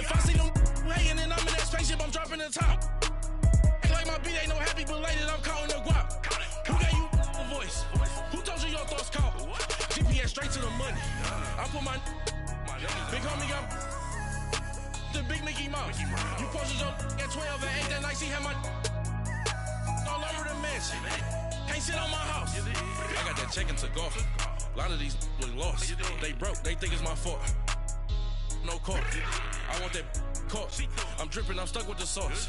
If I see them hating and I'm in that spaceship, I'm dropping the top. Act like my beat ain't no happy belated, I'm counting the guap. Who gave you a voice? Who told you your thoughts count? GPS straight to the money. I put my big homie got the big Mickey Mouse. You posted your at 12 and 8 that night, she had my all over the mansion. Can't sit on my house. I got that check into golf. A lot of these was lost. They broke, they think it's my fault. No court. I want that court. I'm dripping, I'm stuck with the sauce.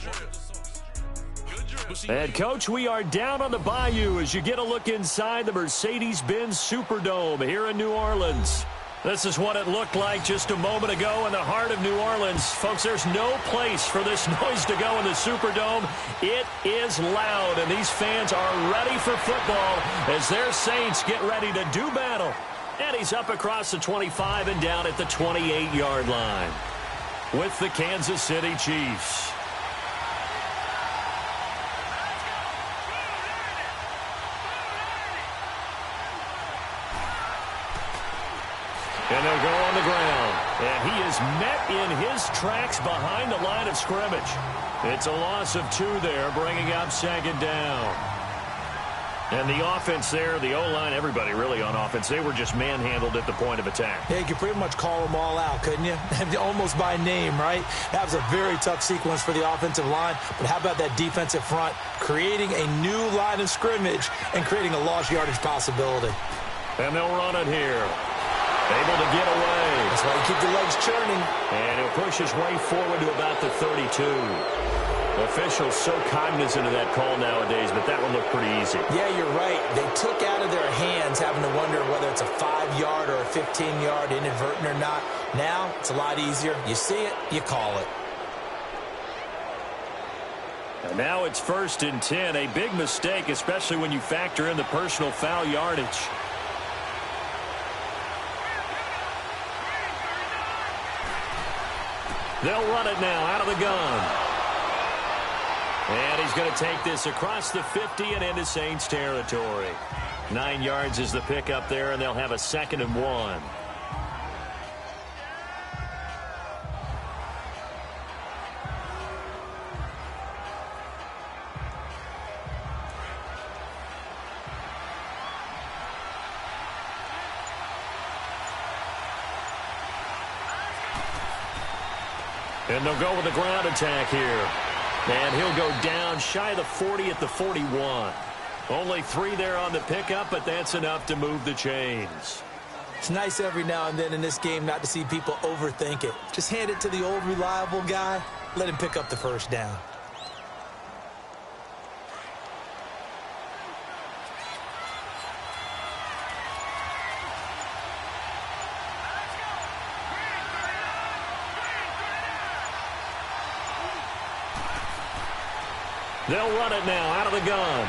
And, Coach, we are down on the bayou as you get a look inside the Mercedes-Benz Superdome here in New Orleans. This is what it looked like just a moment ago in the heart of New Orleans. Folks, there's no place for this noise to go in the Superdome. It is loud, and these fans are ready for football as their Saints get ready to do battle. And he's up across the 25 and down at the 28-yard line with the Kansas City Chiefs. And they'll go on the ground. And he is met in his tracks behind the line of scrimmage. It's a loss of 2 there, bringing up second down. And the offense there, the O-line, everybody really on offense, they were just manhandled at the point of attack. Yeah, you could pretty much call them all out, couldn't you? Almost by name, right? That was a very tough sequence for the offensive line. But how about that defensive front creating a new line of scrimmage and creating a lost yardage possibility? And they'll run it here. Able to get away. That's why you keep the legs churning. And he'll push his way forward to about the 32. Officials so cognizant of that call nowadays, but that one looked pretty easy. Yeah, you're right. They took out of their hands having to wonder whether it's a 5-yard or a 15-yard inadvertent or not. Now, it's a lot easier. You see it, you call it. And now it's 1st and 10. A big mistake, especially when you factor in the personal foul yardage. They'll run it now out of the gun. And he's going to take this across the 50 and into Saints territory. 9 yards is the pickup there, and they'll have a 2nd and 1. And they'll go with the ground attack here. And he'll go down shy of the 40 at the 41. Only 3 there on the pickup, but that's enough to move the chains. It's nice every now and then in this game not to see people overthink it. Just hand it to the old reliable guy. Let him pick up the first down. They'll run it now out of the gun.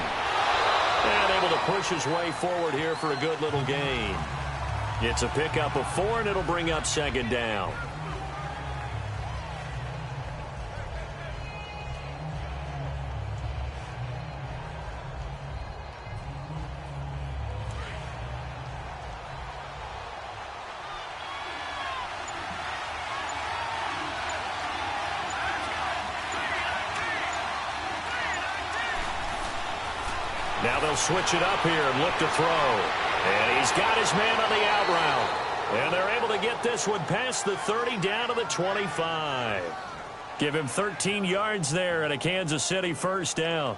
And able to push his way forward here for a good little gain. It's a pickup of 4, and it'll bring up 2nd down. Now they'll switch it up here and look to throw. And he's got his man on the out route. And they're able to get this one past the 30 down to the 25. Give him 13 yards there and a Kansas City first down.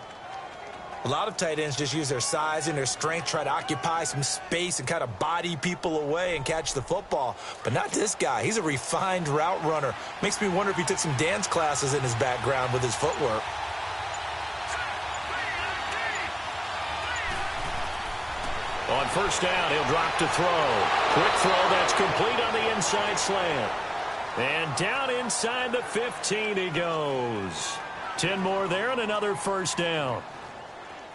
A lot of tight ends just use their size and their strength, try to occupy some space and kind of body people away and catch the football. But not this guy. He's a refined route runner. Makes me wonder if he took some dance classes in his background with his footwork. On first down, he'll drop to throw. Quick throw that's complete on the inside slant. And down inside the 15 he goes. 10 more there and another first down.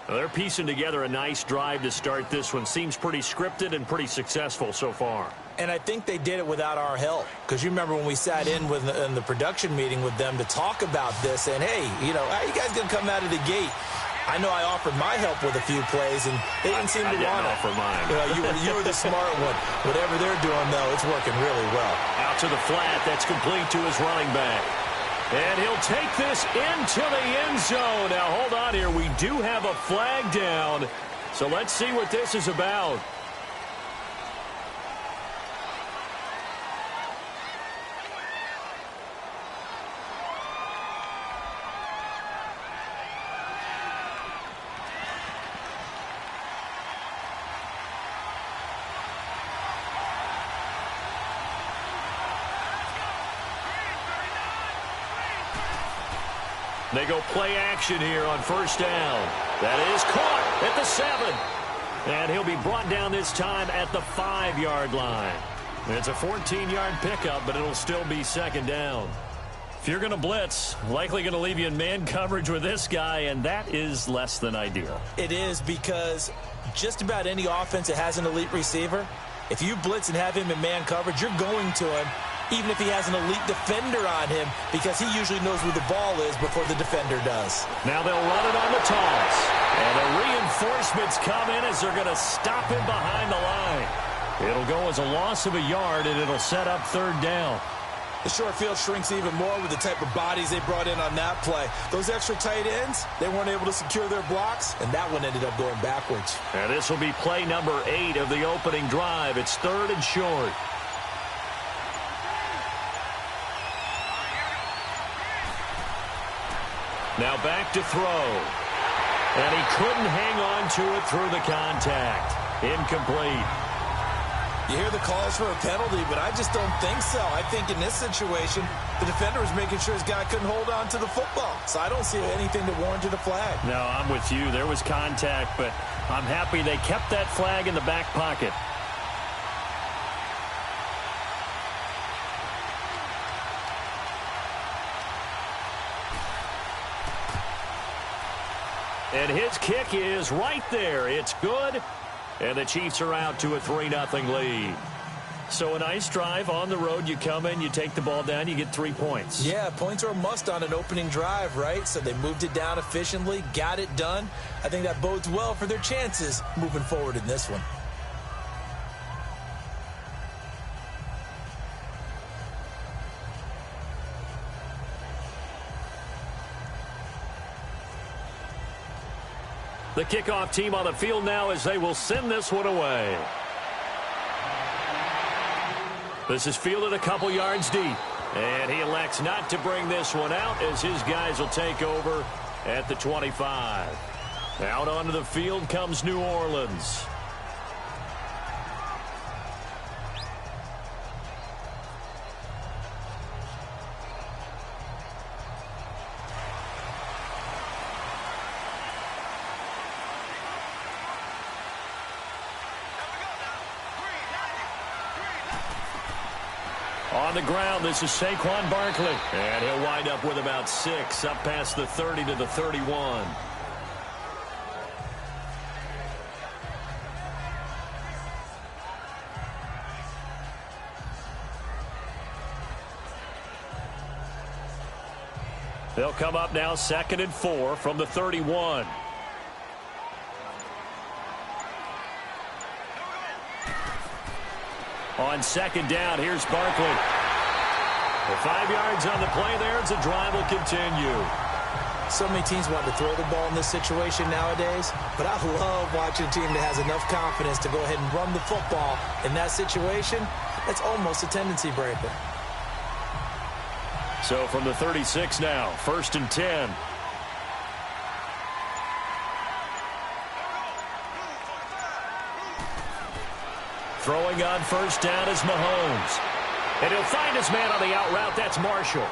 Well, they're piecing together a nice drive to start this one. Seems pretty scripted and pretty successful so far. And I think they did it without our help. Because you remember when we sat in the production meeting with them to talk about this. And, hey, you know, how you guys going to come out of the gate? I know I offered my help with a few plays, and they didn't seem to want it. Offer mine. You were the smart one. Whatever they're doing, though, it's working really well. Out to the flat. That's complete to his running back. And he'll take this into the end zone. Now, hold on here. We do have a flag down. So let's see what this is about. They go play action here on first down. That is caught at the 7. And he'll be brought down this time at the 5-yard line. It's a 14-yard pickup, but it'll still be second down. If you're going to blitz, likely going to leave you in man coverage with this guy, and that is less than ideal. It is, because just about any offense that has an elite receiver, if you blitz and have him in man coverage, you're going to him, even if he has an elite defender on him, because he usually knows where the ball is before the defender does. Now they'll run it on the toss. And the reinforcements come in as they're going to stop him behind the line. It'll go as a loss of a yard, and it'll set up third down. The short field shrinks even more with the type of bodies they brought in on that play. Those extra tight ends, they weren't able to secure their blocks, and that one ended up going backwards. And this will be play number 8 of the opening drive. It's third and short. Now back to throw. And he couldn't hang on to it through the contact. Incomplete. You hear the calls for a penalty, but I just don't think so. I think in this situation, the defender was making sure his guy couldn't hold on to the football. So I don't see anything that warranted a flag. No, I'm with you. There was contact, but I'm happy they kept that flag in the back pocket. And his kick is right there. It's good. And the Chiefs are out to a 3-0 lead. So a nice drive on the road. You come in, you take the ball down, you get 3 points. Yeah, points are a must on an opening drive, right? So they moved it down efficiently, got it done. I think that bodes well for their chances moving forward in this one. The kickoff team on the field now as they will send this one away. This is fielded a couple yards deep. And he elects not to bring this one out as his guys will take over at the 25. Out onto the field comes New Orleans. On the ground, this is Saquon Barkley. And he'll wind up with about 6, up past the 30 to the 31. They'll come up now 2nd and 4 from the 31. On 2nd down, here's Barkley. The 5 yards on the play there as the drive will continue. So many teams want to throw the ball in this situation nowadays, but I love watching a team that has enough confidence to go ahead and run the football. In that situation, that's almost a tendency breaker. So from the 36 now, 1st and 10. Throwing on 1st down is Mahomes. And he'll find his man on the out route. That's Marshall.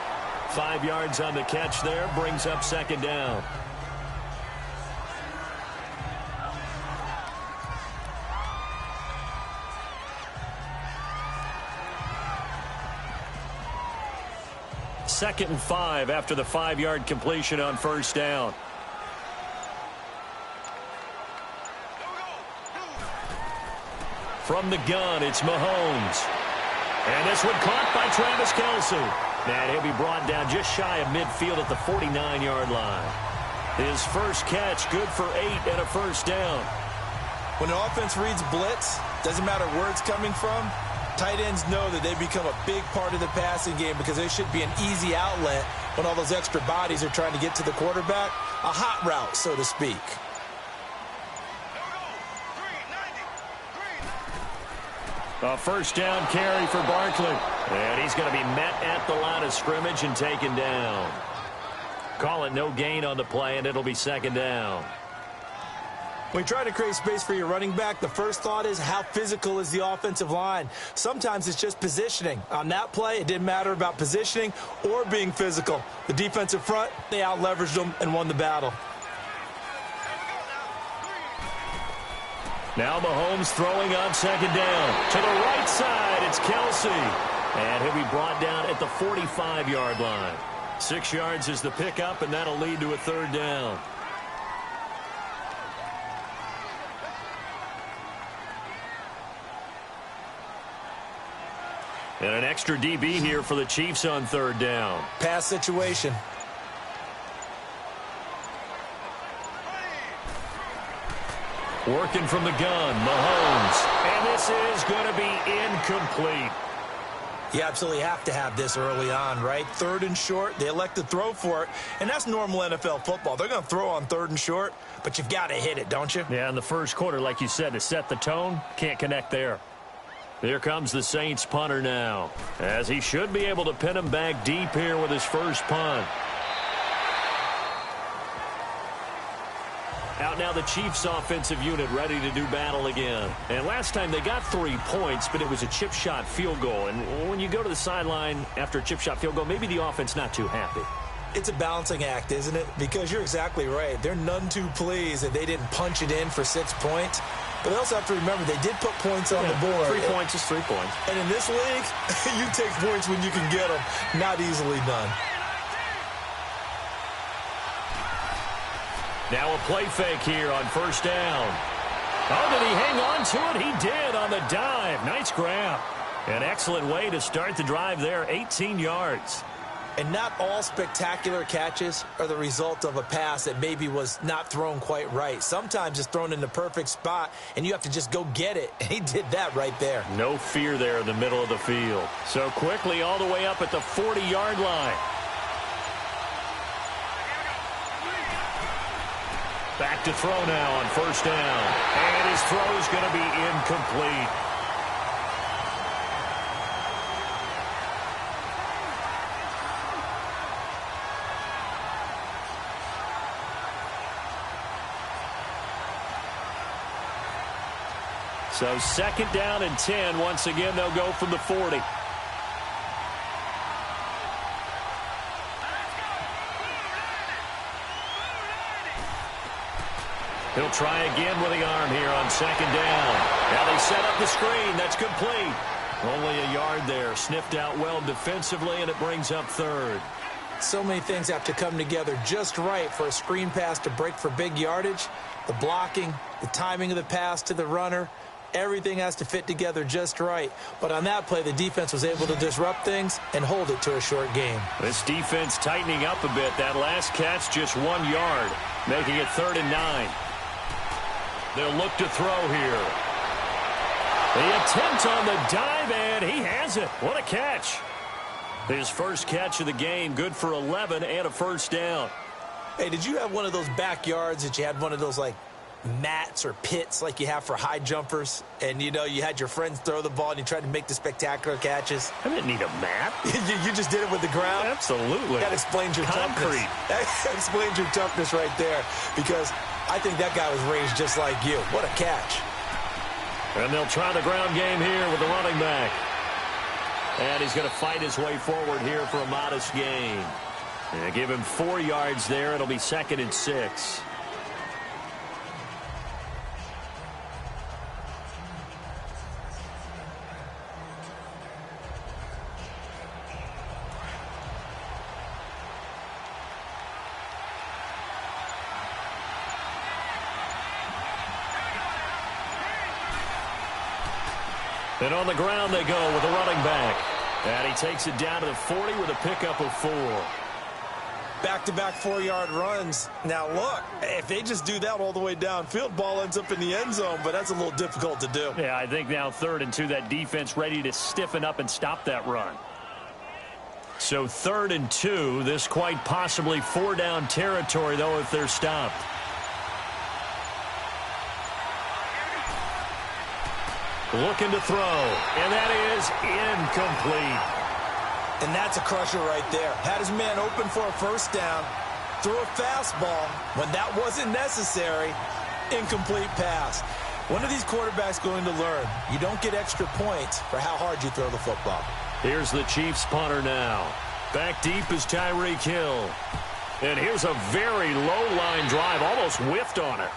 5 yards on the catch there. Brings up 2nd down. Second and 5 after the 5-yard completion on 1st down. From the gun, it's Mahomes. And this one caught by Travis Kelce. And he'll be brought down just shy of midfield at the 49-yard line. His first catch, good for 8 and a first down. When an offense reads blitz, doesn't matter where it's coming from, tight ends know that they become a big part of the passing game because there should be an easy outlet when all those extra bodies are trying to get to the quarterback. A hot route, so to speak. A first down carry for Barkley. And he's going to be met at the line of scrimmage and taken down. Call it no gain on the play, and it'll be second down. When you try to create space for your running back, the first thought is how physical is the offensive line. Sometimes it's just positioning. On that play, it didn't matter about positioning or being physical. The defensive front, they out-leveraged them and won the battle. Now Mahomes throwing on second down. To the right side, it's Kelsey. And he'll be brought down at the 45-yard line. 6 yards is the pickup, and that'll lead to a third down. And an extra DB here for the Chiefs on third down. Pass situation. Working from the gun, Mahomes. And this is going to be incomplete. You absolutely have to have this early on, right? Third and short, they elect to throw for it, and that's normal NFL football. They're going to throw on third and short, but you've got to hit it, don't you? Yeah, in the first quarter, like you said, to set the tone, can't connect there. Here comes the Saints punter now, as he should be able to pin him back deep here with his first punt. Out now the Chiefs offensive unit ready to do battle again. And last time they got 3 points, but it was a chip shot field goal. And when you go to the sideline after a chip shot field goal, maybe the offense not too happy. It's a balancing act, isn't it? Because you're exactly right. They're none too pleased that they didn't punch it in for 6 points. But they also have to remember they did put points on the board. 3 points is 3 points. And in this league, you take points when you can get them. Not easily done. Now a play fake here on first down. Oh, did he hang on to it? He did on the dive. Nice grab. An excellent way to start the drive there, 18 yards. And not all spectacular catches are the result of a pass that maybe was not thrown quite right. Sometimes it's thrown in the perfect spot, and you have to just go get it. And he did that right there. No fear there in the middle of the field. So quickly all the way up at the 40-yard line. Back to throw now on first down. And his throw is going to be incomplete. So second down and 10. Once again, they'll go from the 40. He'll try again with the arm here on second down. Now they set up the screen. That's complete. Only a yard there. Sniffed out well defensively, and it brings up third. So many things have to come together just right for a screen pass to break for big yardage. The blocking, the timing of the pass to the runner, everything has to fit together just right. But on that play, the defense was able to disrupt things and hold it to a short game. This defense tightening up a bit. That last catch just 1 yard, making it 3rd and 9. They'll look to throw here. The attempt on the dive, and he has it. What a catch. His first catch of the game, good for 11 and a first down. Hey, did you have one of those backyards that you had one of those, like, mats or pits like you have for high jumpers, and you know you had your friends throw the ball and you tried to make the spectacular catches? I didn't need a mat. you just did it with the ground? Absolutely. That explains your concrete. Toughness. That explains your toughness right there, because I think that guy was raised just like you. What a catch. And they'll try the ground game here with the running back. And he's going to fight his way forward here for a modest gain. And give him 4 yards there. It'll be 2nd and 6. And on the ground they go with a running back. And he takes it down to the 40 with a pickup of 4. Back-to-back 4-yard runs. Now, look, if they just do that all the way downfield, ball ends up in the end zone, but that's a little difficult to do. Yeah, I think now 3rd and 2, that defense ready to stiffen up and stop that run. So 3rd and 2, this quite possibly 4-down territory, though, if they're stopped. Looking to throw, and that is incomplete. And that's a crusher right there. Had his man open for a first down, threw a fastball. When that wasn't necessary, incomplete pass. When are these quarterbacks going to learn? You don't get extra points for how hard you throw the football. Here's the Chiefs punter now. Back deep is Tyreek Hill. And here's a very low-line drive, almost whiffed on it.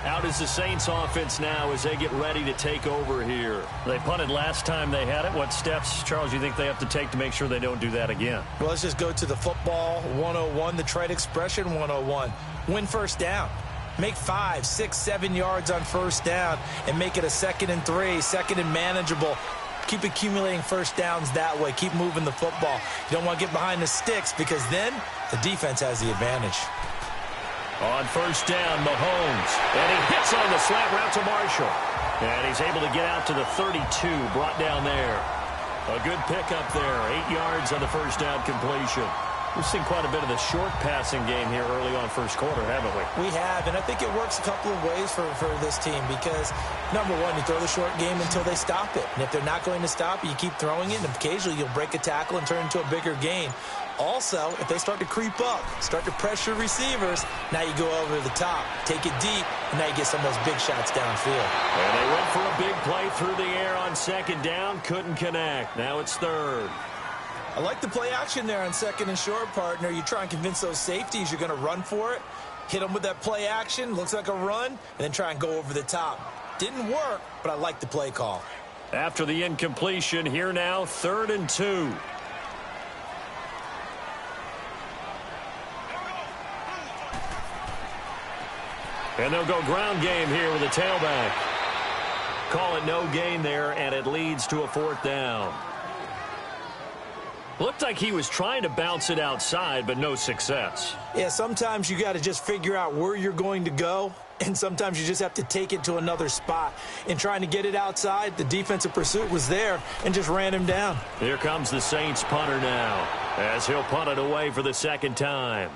Out is the Saints offense now as they get ready to take over here. They punted last time they had it. What steps, Charles, you think they have to take to make sure they don't do that again? Well, let's just go to the football 101, the trite expression 101. Win first down. Make 5, 6, 7 yards on first down and make it a 2nd and 3, 2nd and manageable. Keep accumulating first downs that way. Keep moving the football. You don't want to get behind the sticks because then the defense has the advantage. On first down, Mahomes. And he hits on the slant route to Marshall. And he's able to get out to the 32, brought down there. A good pickup there, 8 yards on the first down completion. We've seen quite a bit of the short passing game here early on first quarter, haven't we? We have, and I think it works a couple of ways for this team because, number one, you throw the short game until they stop it. And if they're not going to stop it, you keep throwing it, and occasionally you'll break a tackle and turn it into a bigger gain. Also, if they start to creep up, start to pressure receivers, now you go over the top, take it deep, and now you get some of those big shots downfield. And they went for a big play through the air on second down, couldn't connect. Now it's 3rd. I like the play action there on 2nd and short, partner. You try and convince those safeties you're going to run for it, hit them with that play action, looks like a run, and then try and go over the top. Didn't work, but I like the play call. After the incompletion, here now, 3rd and 2. And they'll go ground game here with a tailback. Call it no gain there, and it leads to a 4th down. Looked like he was trying to bounce it outside, but no success. Yeah, sometimes you got to just figure out where you're going to go, and sometimes you just have to take it to another spot. In trying to get it outside, the defensive pursuit was there and just ran him down. Here comes the Saints punter now, as he'll punt it away for the 2nd time.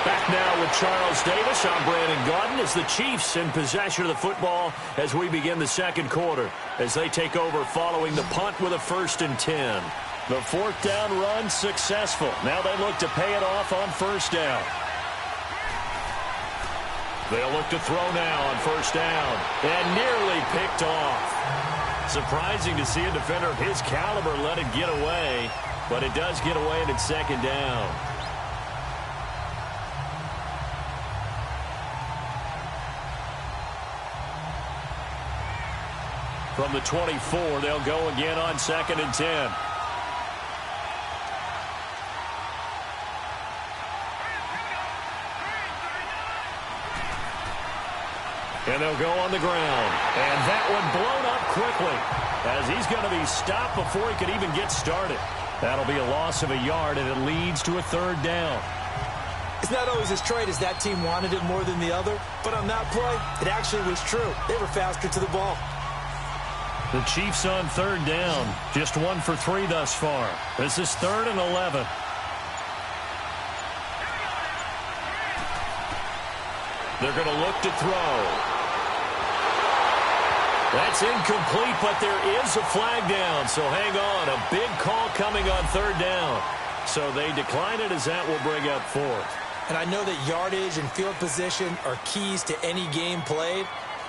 Back now with Charles Davis. I'm Brandon Gaudin as the Chiefs in possession of the football as we begin the 2nd quarter. As they take over following the punt with a 1st and 10. The 4th down run successful. Now they look to pay it off on 1st down. They'll look to throw now on 1st down. And nearly picked off. Surprising to see a defender of his caliber let it get away. But it does get away and it's 2nd down. From the 24, they'll go again on 2nd and 10. And they'll go on the ground. And that one blown up quickly as he's going to be stopped before he could even get started. That'll be a loss of a yard, and it leads to a 3rd down. It's not always as trite as that team wanted it more than the other, but on that play, it actually was true. They were faster to the ball. The Chiefs on 3rd down. Just 1 for 3 thus far. This is 3rd and 11. They're going to look to throw. That's incomplete, but there is a flag down, so hang on. A big call coming on 3rd down. So they decline it as that will bring up 4th. And I know that yardage and field position are keys to any game played,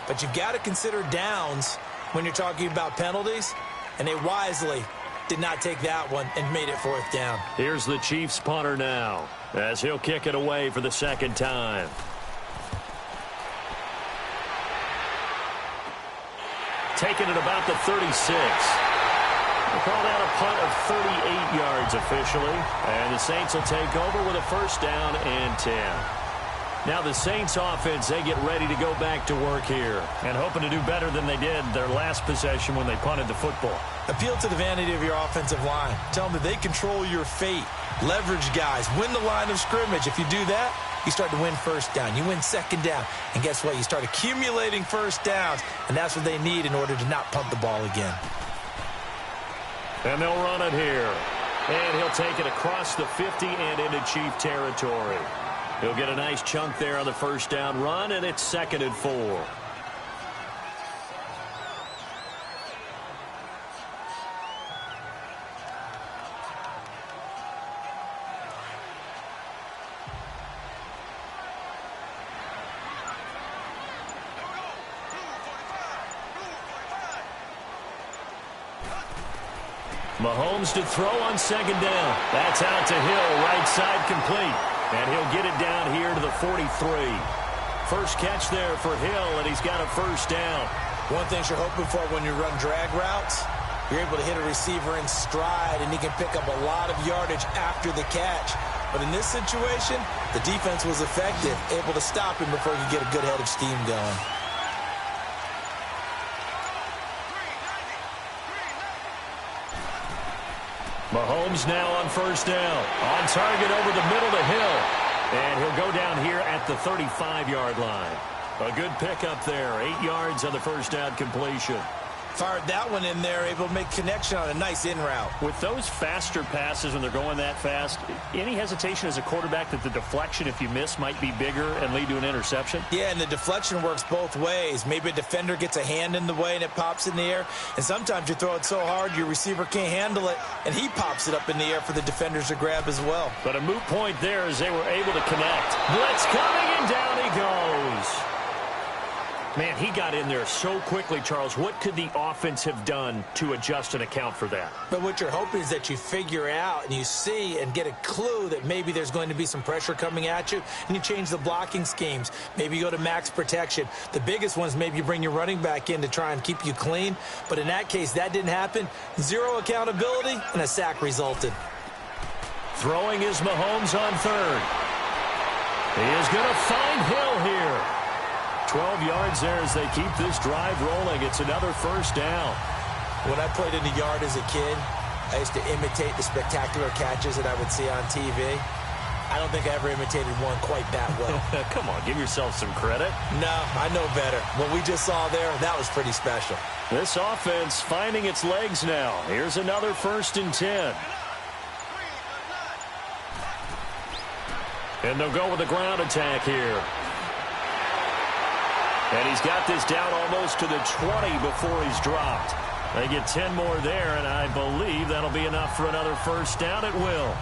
but you've got to consider downs when you're talking about penalties, and they wisely did not take that one and made it 4th down. Here's the Chiefs punter now as he'll kick it away for the 2nd time. Taking it about the 36. They called out a punt of 38 yards officially, and the Saints will take over with a 1st down and 10. Now the Saints offense, they get ready to go back to work here and hoping to do better than they did their last possession when they punted the football. Appeal to the vanity of your offensive line. Tell them that they control your fate. Leverage guys. Win the line of scrimmage. If you do that, you start to win first down. You win second down. And guess what? You start accumulating first downs. And that's what they need in order to not punt the ball again. And they'll run it here. And he'll take it across the 50 and into Chief territory. He'll get a nice chunk there on the first down run, and it's 2nd and 4. Mahomes to throw on 2nd down. That's out to Hill, right side complete. And he'll get it down here to the 43. First catch there for Hill, and he's got a first down. One thing you're hoping for when you run drag routes, you're able to hit a receiver in stride, and he can pick up a lot of yardage after the catch. But in this situation, the defense was effective, able to stop him before he could get a good head of steam going. Mahomes now on first down. On target over the middle to Hill. And he'll go down here at the 35-yard line. A good pickup there. 8 yards on the first down completion. Fired that one in there, able to make connection on a nice in route. With those faster passes when they're going that fast, any hesitation as a quarterback that the deflection, if you miss, might be bigger and lead to an interception? Yeah, and the deflection works both ways. Maybe a defender gets a hand in the way and it pops in the air. And sometimes you throw it so hard your receiver can't handle it, and he pops it up in the air for the defenders to grab as well. But a moot point there as they were able to connect. Blitz coming, and down he goes. Man, he got in there so quickly, Charles. What could the offense have done to adjust and account for that? But what you're hoping is that you figure out and you see and get a clue that maybe there's going to be some pressure coming at you, and you change the blocking schemes. Maybe you go to max protection. The biggest one is maybe you bring your running back in to try and keep you clean. But in that case, that didn't happen. Zero accountability, and a sack resulted. Throwing is Mahomes on third. He is going to find Hill here. 12 yards there as they keep this drive rolling. It's another first down. When I played in the yard as a kid, I used to imitate the spectacular catches that I would see on TV. I don't think I ever imitated one quite that well. Come on, give yourself some credit. No, I know better. What we just saw there, that was pretty special. This offense finding its legs now. Here's another 1st and 10. And they'll go with a ground attack here. And he's got this down almost to the 20 before he's dropped. They get 10 more there, and I believe that'll be enough for another first down. It will.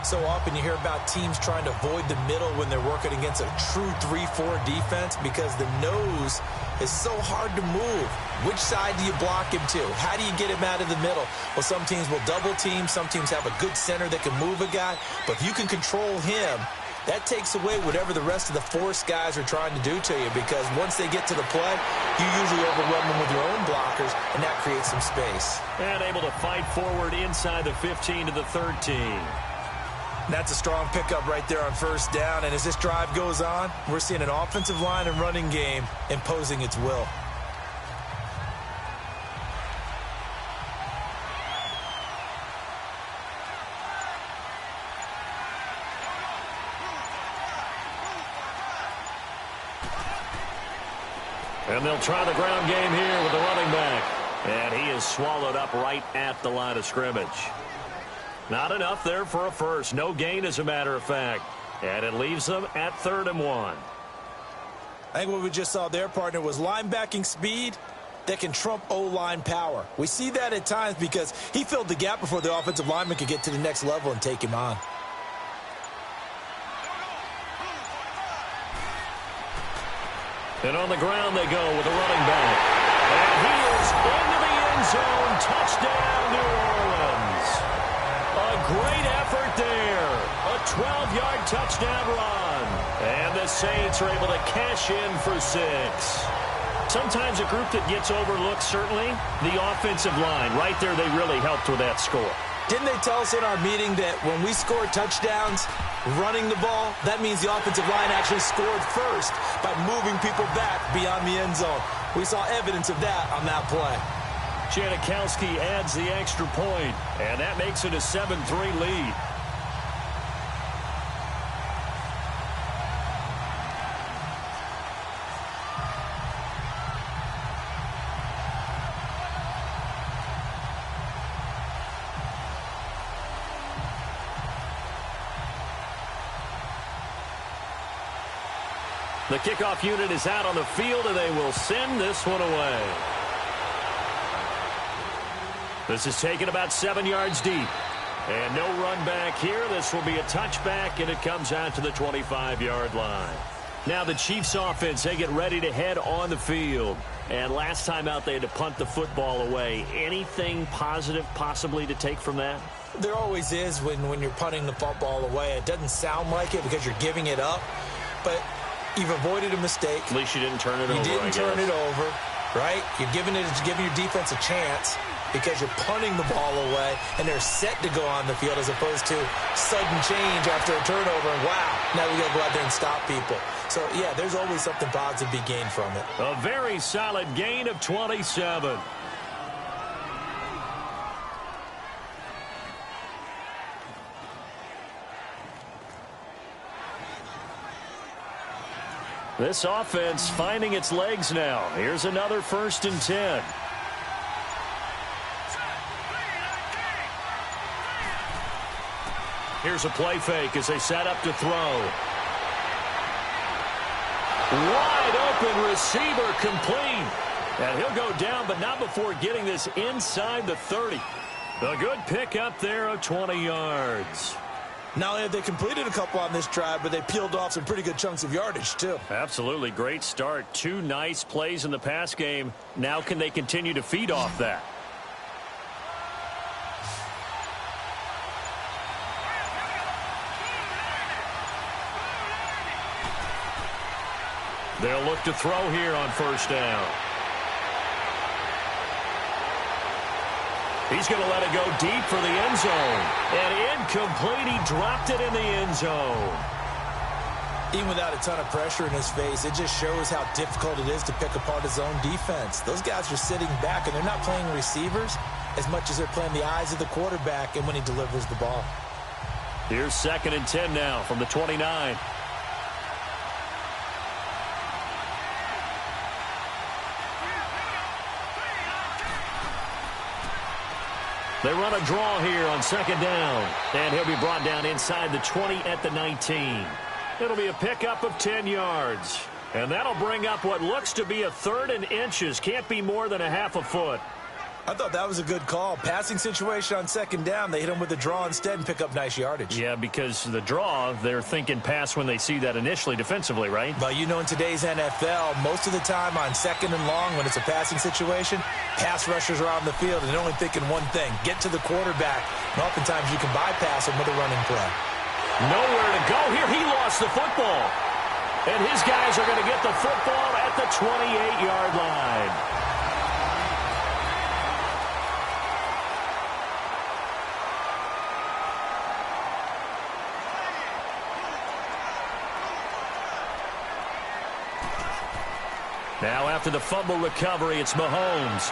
So often you hear about teams trying to avoid the middle when they're working against a true 3-4 defense because the nose is so hard to move. Which side do you block him to? How do you get him out of the middle? Well, some teams will double team. Some teams have a good center that can move a guy. But if you can control him, that takes away whatever the rest of the force guys are trying to do to you, because once they get to the play, you usually overrun them with your own blockers, and that creates some space. And able to fight forward inside the 15 to the 13. That's a strong pickup right there on first down, and as this drive goes on, we're seeing an offensive line and running game imposing its will. And they'll try the ground game here with the running back. And he is swallowed up right at the line of scrimmage. Not enough there for a first. No gain, as a matter of fact. And it leaves them at 3rd and 1. I think what we just saw there, partner, was linebacking speed that can trump O-line power. We see that at times because he filled the gap before the offensive lineman could get to the next level and take him on. And on the ground they go with the running back. And he is into the end zone. Touchdown, New Orleans. A great effort there. A 12-yard touchdown run. And the Saints are able to cash in for 6. Sometimes a group that gets overlooked, certainly, the offensive line. Right there, they really helped with that score. Didn't they tell us in our meeting that when we score touchdowns running the ball, that means the offensive line actually scored first by moving people back beyond the end zone? We saw evidence of that on that play. Janikowski adds the extra point, and that makes it a 7-3 lead. The kickoff unit is out on the field, and they will send this one away. This is taken about 7 yards deep. And no run back here. This will be a touchback, and it comes out to the 25-yard line. Now the Chiefs offense, they get ready to head on the field. And last time out, they had to punt the football away. Anything positive possibly to take from that? There always is when you're punting the football away. It doesn't sound like it because you're giving it up, but you've avoided a mistake. At least you didn't turn it over. You didn't turn it over, right? You're giving your defense a chance because you're punting the ball away, and they're set to go on the field as opposed to sudden change after a turnover, and wow, now we got to go out there and stop people. So, yeah, there's always something positive to be gained from it. A very solid gain of 27. This offense finding its legs now. Here's another 1st and 10. Here's a play fake as they set up to throw. Wide open receiver complete. And he'll go down, but not before getting this inside the 30. A good pickup there of 20 yards. Not only have they completed a couple on this drive, but they peeled off some pretty good chunks of yardage, too. Absolutely. Great start. 2 nice plays in the pass game. Now can they continue to feed off that? They'll look to throw here on 1st down. He's going to let it go deep for the end zone. And incomplete. He dropped it in the end zone. Even without a ton of pressure in his face, it just shows how difficult it is to pick apart his own defense. Those guys are sitting back, and they're not playing receivers as much as they're playing the eyes of the quarterback and when he delivers the ball. Here's 2nd and 10 now from the 29. They run a draw here on 2nd down. And he'll be brought down inside the 20 at the 19. It'll be a pickup of 10 yards. And that'll bring up what looks to be a 3rd and inches. Can't be more than a half a foot. I thought that was a good call. Passing situation on 2nd down. They hit him with a draw instead and pick up nice yardage. Yeah, because the draw, they're thinking pass when they see that initially defensively, right? But you know, in today's NFL, most of the time on 2nd and long when it's a passing situation, pass rushers are on the field and they're only thinking one thing, get to the quarterback. And oftentimes you can bypass him with a running play. Nowhere to go here. He lost the football. And his guys are going to get the football at the 28-yard line. Now after the fumble recovery, it's Mahomes.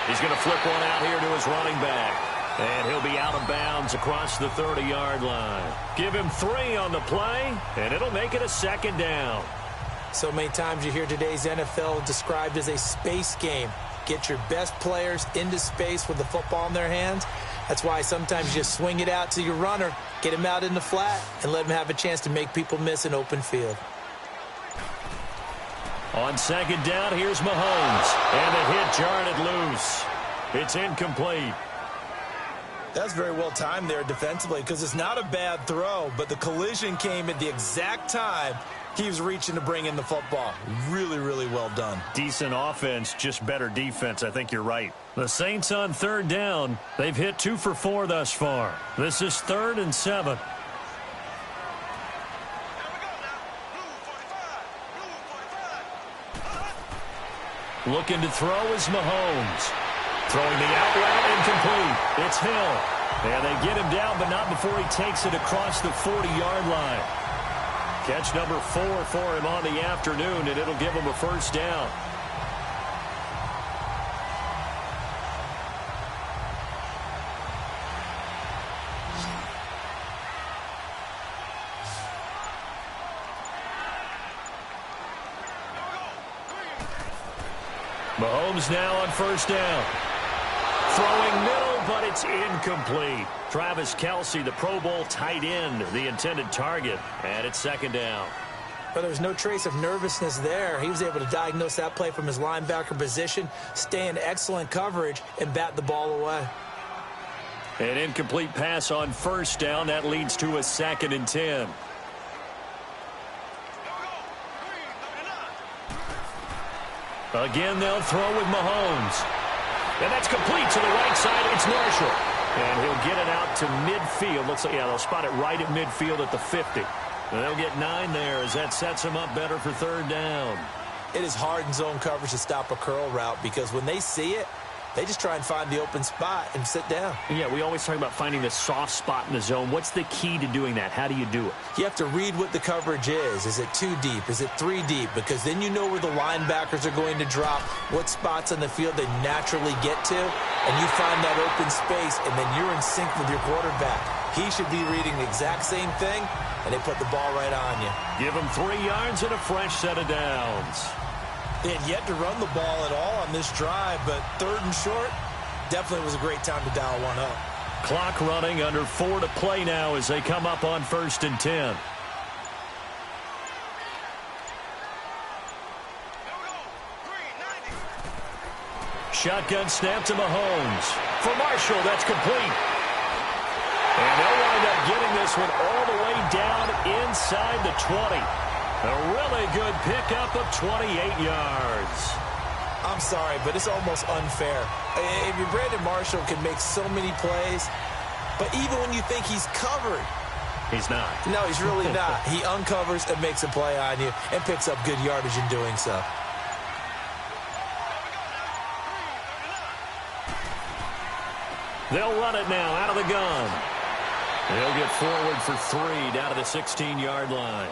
He's going to flip one out here to his running back. And he'll be out of bounds across the 30-yard line. Give him 3 on the play, and it'll make it a 2nd down. So many times you hear today's NFL described as a space game. Get your best players into space with the football in their hands. That's why sometimes you just swing it out to your runner, get him out in the flat, and let him have a chance to make people miss an open field. On 2nd down, here's Mahomes. And the hit jarred it loose. It's incomplete. That's very well timed there defensively because it's not a bad throw, but the collision came at the exact time he was reaching to bring in the football. Really, really well done. Decent offense, just better defense. I think you're right. The Saints on 3rd down. They've hit 2 for 4 thus far. This is 3rd and 7. Looking to throw is Mahomes. Throwing the out route, incomplete. It's Hill. And they get him down, but not before he takes it across the 40-yard line. Catch number 4 for him on the afternoon, and it'll give him a first down. Mahomes now on first down. Throwing middle, but it's incomplete. Travis Kelce, the Pro Bowl tight end, the intended target. And it's second down. But there's no trace of nervousness there. He was able to diagnose that play from his linebacker position, stay in excellent coverage, and bat the ball away. An incomplete pass on first down. That leads to a 2nd and 10. Again, they'll throw with Mahomes. And that's complete to the right side. It's Marshall. And he'll get it out to midfield. Looks like, yeah, they'll spot it right at midfield at the 50. And they'll get 9 there as that sets them up better for third down. It is hard in zone coverage to stop a curl route because when they see it, they just try and find the open spot and sit down. Yeah, we always talk about finding the soft spot in the zone. What's the key to doing that? How do you do it? You have to read what the coverage is. Is it 2 deep? Is it 3 deep? Because then you know where the linebackers are going to drop, what spots on the field they naturally get to, and you find that open space, and then you're in sync with your quarterback. He should be reading the exact same thing, and they put the ball right on you. Give him 3 yards and a fresh set of downs. They had yet to run the ball at all on this drive, but 3rd and short definitely was a great time to dial one up. Clock running, under 4 to play now as they come up on 1st and 10. Shotgun snap to Mahomes. For Marshall, that's complete. And they'll wind up getting this one all the way down inside the 20. A really good pickup of 28 yards. I'm sorry, but it's almost unfair. If your Brandon Marshall can make so many plays, but even when you think he's covered, he's not. No, he's really not. He uncovers and makes a play on you and picks up good yardage in doing so. They'll run it now out of the gun. They'll get forward for 3 down to the 16-yard line.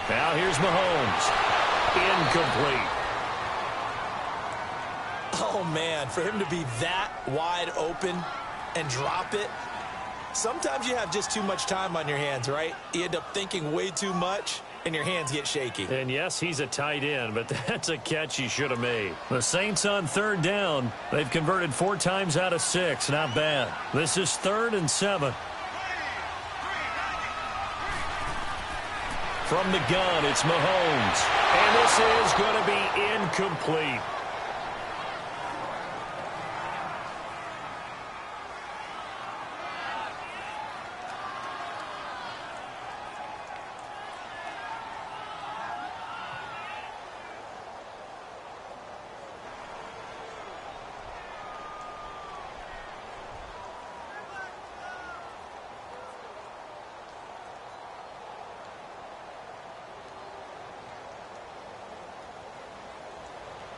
Now here's Mahomes. Incomplete. Oh, man, for him to be that wide open and drop it, sometimes you have just too much time on your hands, right? You end up thinking way too much, and your hands get shaky. And, yes, he's a tight end, but that's a catch he should have made. The Saints on 3rd down. They've converted 4 times out of 6. Not bad. This is 3rd and 7. From the gun, it's Mahomes. And this is going to be incomplete.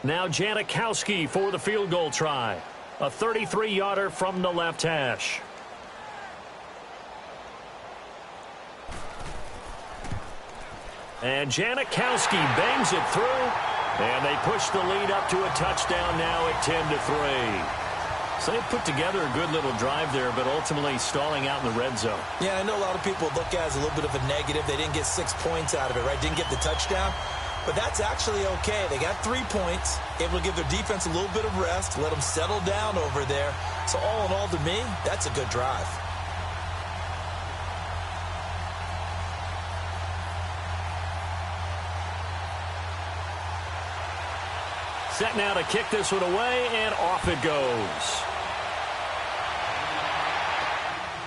Now Janikowski for the field goal try. A 33-yarder from the left hash. And Janikowski bangs it through. And they push the lead up to a touchdown now at 10-3. So they put together a good little drive there, but ultimately stalling out in the red zone. Yeah, I know a lot of people look at it as a little bit of a negative. They didn't get 6 points out of it, right? Didn't get the touchdown. But that's actually okay. They got 3 points, able to give their defense a little bit of rest, let them settle down over there. So all in all, to me, that's a good drive. Set now to kick this one away, and off it goes.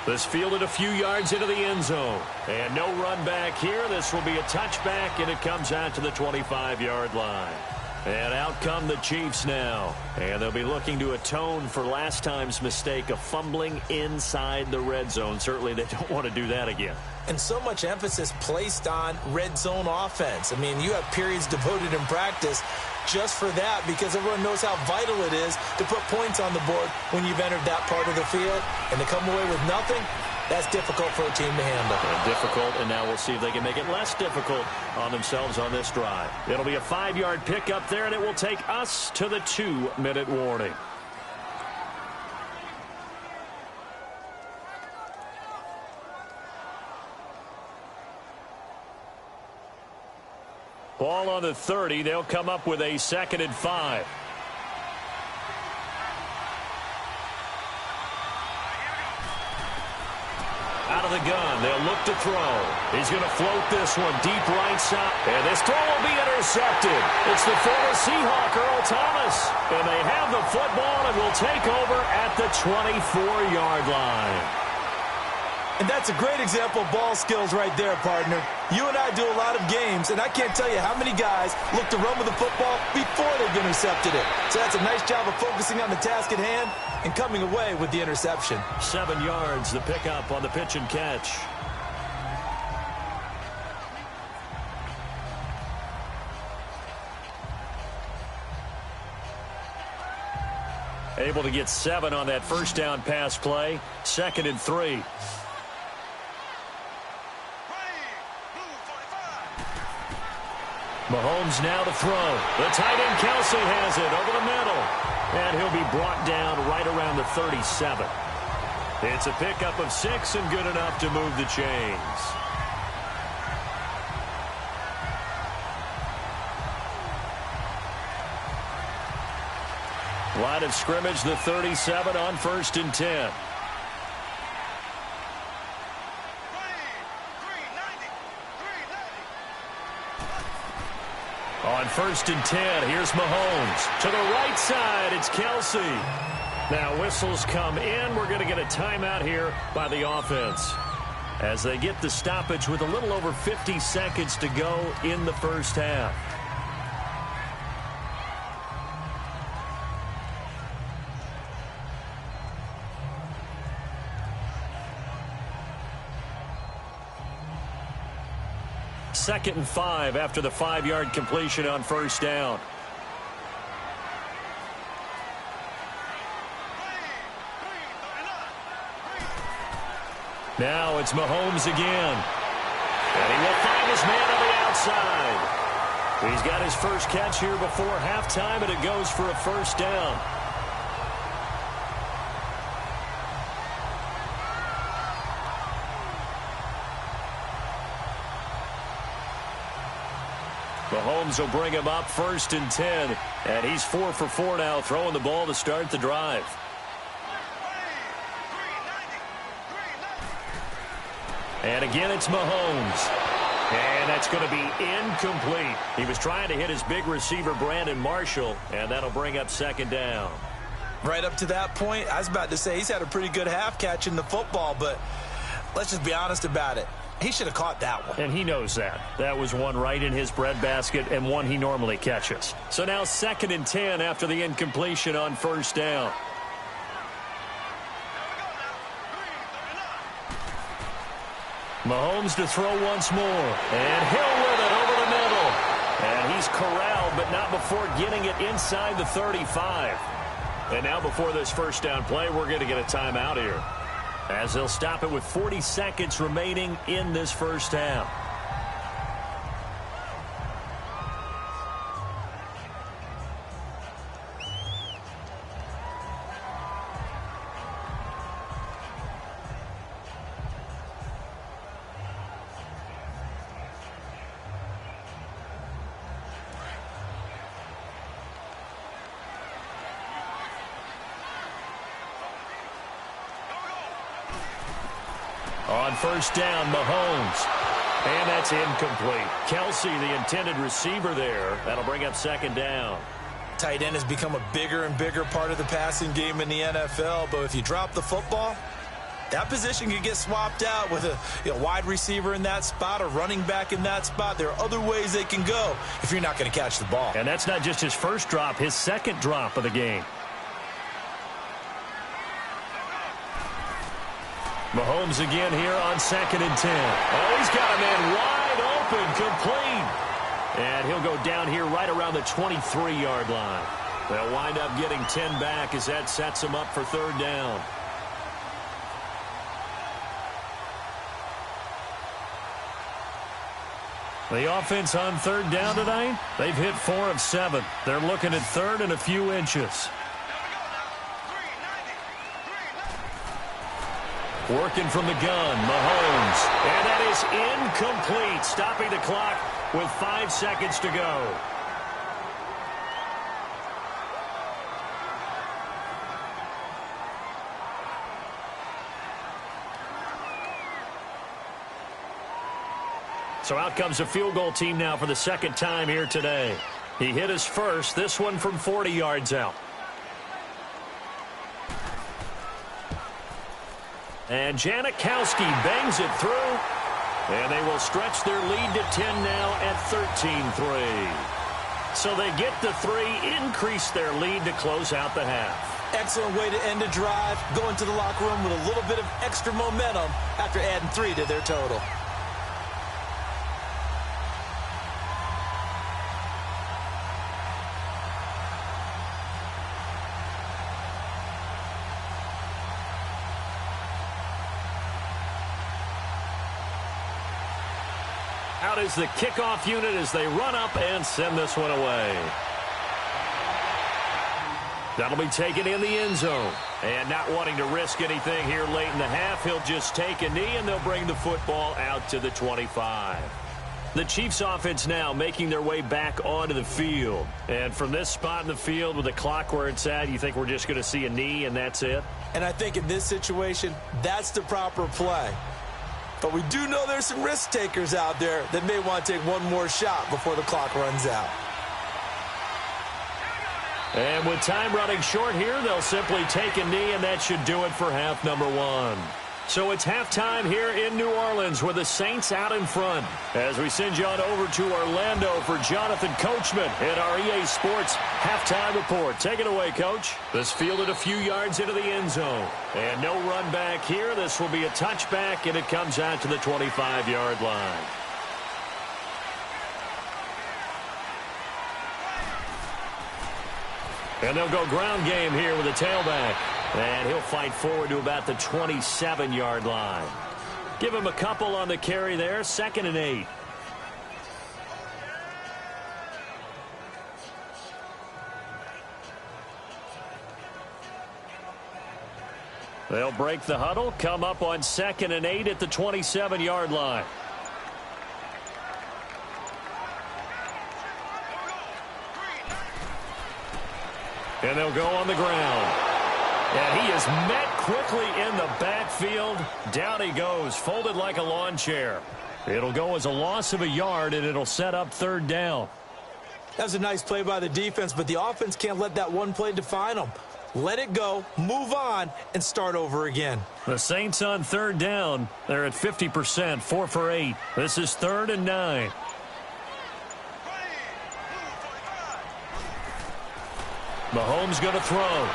This fielded a few yards into the end zone. And no run back here. This will be a touchback, and it comes out to the 25-yard line. And out come the Chiefs now. And they'll be looking to atone for last time's mistake of fumbling inside the red zone. Certainly they don't want to do that again. And so much emphasis placed on red zone offense. I mean, you have periods devoted in practice just for that, because everyone knows how vital it is to put points on the board when you've entered that part of the field. And to come away with nothing, that's difficult for a team to handle. And difficult, and now we'll see if they can make it less difficult on themselves on this drive. It'll be a 5-yard pickup there, and it will take us to the 2-minute warning. Ball on the 30. They'll come up with a 2nd and 5. Out of the gun. They'll look to throw. He's going to float this one deep right side. And this throw will be intercepted. It's the former Seahawk, Earl Thomas. And they have the football and will take over at the 24-yard line. And that's a great example of ball skills right there, partner. You and I do a lot of games, and I can't tell you how many guys look to run with the football before they've intercepted it. So that's a nice job of focusing on the task at hand and coming away with the interception. 7 yards, the pickup on the pitch and catch. Able to get 7 on that first down pass play. 2nd and 3. Mahomes now to throw. The tight end Kelsey has it over the middle. And he'll be brought down right around the 37. It's a pickup of 6 and good enough to move the chains. Line of scrimmage, the 37 on 1st and 10. On 1st and 10, here's Mahomes. To the right side, it's Kelsey. Now whistles come in. We're going to get a timeout here by the offense as they get the stoppage with a little over 50 seconds to go in the first half. Second and 5 after the 5-yard completion on 1st down. Now it's Mahomes again. And he will find his man on the outside. He's got his first catch here before halftime, and it goes for a 1st down. Mahomes will bring him up 1st and 10. And he's 4 for 4 now, throwing the ball to start the drive. And again, it's Mahomes. And that's going to be incomplete. He was trying to hit his big receiver, Brandon Marshall, and that'll bring up 2nd down. Right up to that point, I was about to say he's had a pretty good half catching the football, but let's just be honest about it. He should have caught that one. And he knows that. That was one right in his breadbasket and one he normally catches. So now 2nd and 10 after the incompletion on 1st down. Mahomes to throw once more. And Hill with it over the middle. And he's corralled, but not before getting it inside the 35. And now before this 1st down play, we're going to get a timeout here, as they'll stop it with 40 seconds remaining in this first half. On 1st down, Mahomes. And that's incomplete. Kelsey, the intended receiver there. That'll bring up 2nd down. Tight end has become a bigger and bigger part of the passing game in the NFL, but if you drop the football, That position can get swapped out with a wide receiver in that spot, a running back in that spot. There are other ways they can go if you're not going to catch the ball. And that's not just his first drop, his second drop of the game. Mahomes again here on 2nd and 10. Oh, he's got a man wide open, complete. And he'll go down here right around the 23-yard line. They'll wind up getting 10 back as that sets them up for 3rd down. The offense on 3rd down tonight, they've hit 4 of 7. They're looking at 3rd and a few inches. Working from the gun, Mahomes. And that is incomplete, stopping the clock with 5 seconds to go. So out comes a field goal team now for the 2nd time here today. He hit his first, this one from 40 yards out. And Janikowski bangs it through. And they will stretch their lead to 10 now at 13-3. So they get the 3, increase their lead to close out the half. Excellent way to end a drive. Go into the locker room with a little bit of extra momentum after adding 3 to their total. Out is the kickoff unit as they run up and send this one away. That'll be taken in the end zone. And not wanting to risk anything here late in the half, he'll just take a knee and they'll bring the football out to the 25. The Chiefs offense now making their way back onto the field. And from this spot in the field with the clock where it's at, you think we're just going to see a knee and that's it? And I think in this situation, that's the proper play. But we do know there's some risk takers out there that may want to take one more shot before the clock runs out. And with time running short here, they'll simply take a knee, and that should do it for half number 1. So it's halftime here in New Orleans with the Saints out in front. As we send you on over to Orlando for Jonathan Coachman in our EA Sports halftime report. Take it away, Coach. This fielded a few yards into the end zone. And no run back here. This will be a touchback, and it comes out to the 25-yard line. And they'll go ground game here with a tailback. And he'll fight forward to about the 27-yard line. Give him a couple on the carry there. 2nd and 8. They'll break the huddle, come up on 2nd and 8 at the 27-yard line. And they'll go on the ground. And he is met quickly in the backfield. Down he goes, folded like a lawn chair. It'll go as a loss of a yard, and it'll set up 3rd down. That was a nice play by the defense, but the offense can't let that one play define them. Let it go, move on, and start over again. The Saints on 3rd down. They're at 50%, 4 for 8. This is 3rd and 9. Mahomes going to throw.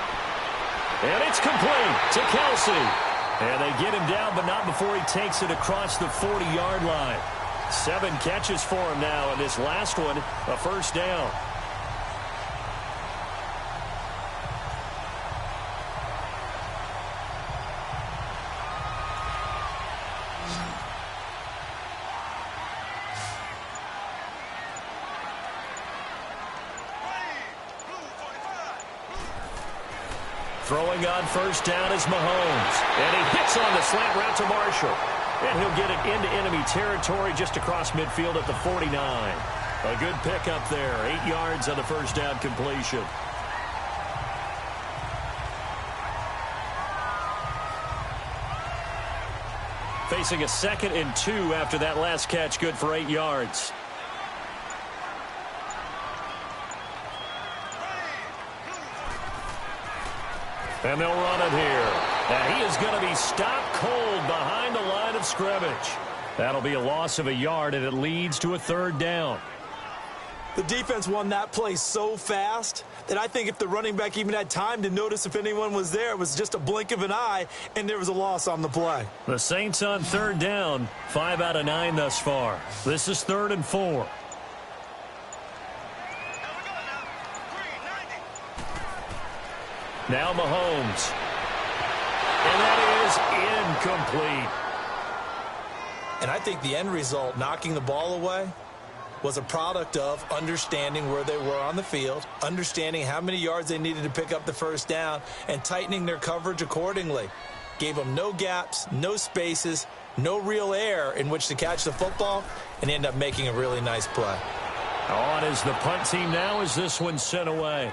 And it's complete to Kelsey. And they get him down, but not before he takes it across the 40-yard line. 7 catches for him now, and this last one, a 1st down. Throwing on 1st down is Mahomes. And he hits on the slant route to Marshall. And he'll get it into enemy territory just across midfield at the 49. A good pickup there. 8 yards on the 1st down completion. Facing a 2nd and 2 after that last catch, good for 8 yards. And they'll run it here. And he is going to be stopped cold behind the line of scrimmage. That'll be a loss of a yard, and it leads to a third down. The defense won that play so fast that I think if the running back even had time to notice if anyone was there, it was just a blink of an eye, and there was a loss on the play. The Saints on third down, 5 out of 9 thus far. This is 3rd and 4. Now Mahomes. And that is incomplete. And I think the end result, knocking the ball away, was a product of understanding where they were on the field, understanding how many yards they needed to pick up the first down, and tightening their coverage accordingly. Gave them no gaps, no spaces, no real air in which to catch the football, and end up making a really nice play. On is the punt team now as this one's sent away.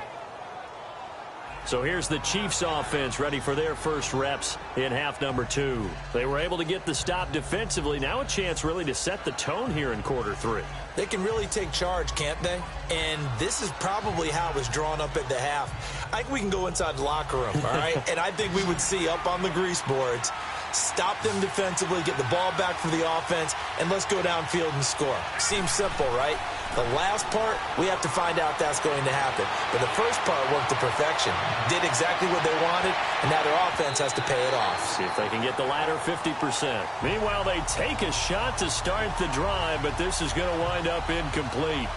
So here's the Chiefs offense ready for their first reps in half number 2. They were able to get the stop defensively. Now a chance really to set the tone here in quarter 3. They can really take charge, can't they? And this is probably how it was drawn up at the half. I think we can go inside the locker room, all right? And I think we would see up on the grease boards, stop them defensively, get the ball back for the offense, and let's go downfield and score. Seems simple, right? The last part, we have to find out that's going to happen. But the first part worked to perfection. Did exactly what they wanted, and now their offense has to pay it off. See if they can get the latter 50%. Meanwhile, they take a shot to start the drive, but this is going to wind up incomplete.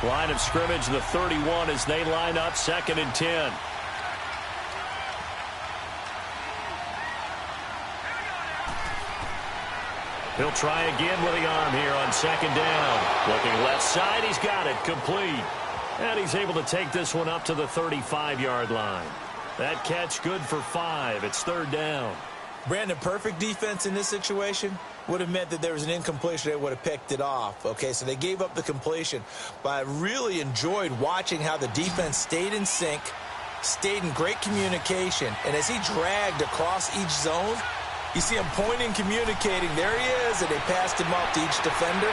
Line of scrimmage, the 31, as they line up 2nd and 10. He'll try again with the arm here on 2nd down. Looking left side, he's got it, complete. And he's able to take this one up to the 35-yard line. That catch good for 5. It's 3rd down. Brandon, perfect defense in this situation would have meant that there was an incompletion. They would have picked it off. Okay, so they gave up the completion. But I really enjoyed watching how the defense stayed in sync, stayed in great communication. And as he dragged across each zone, you see him pointing, communicating. There he is, and they passed him off to each defender.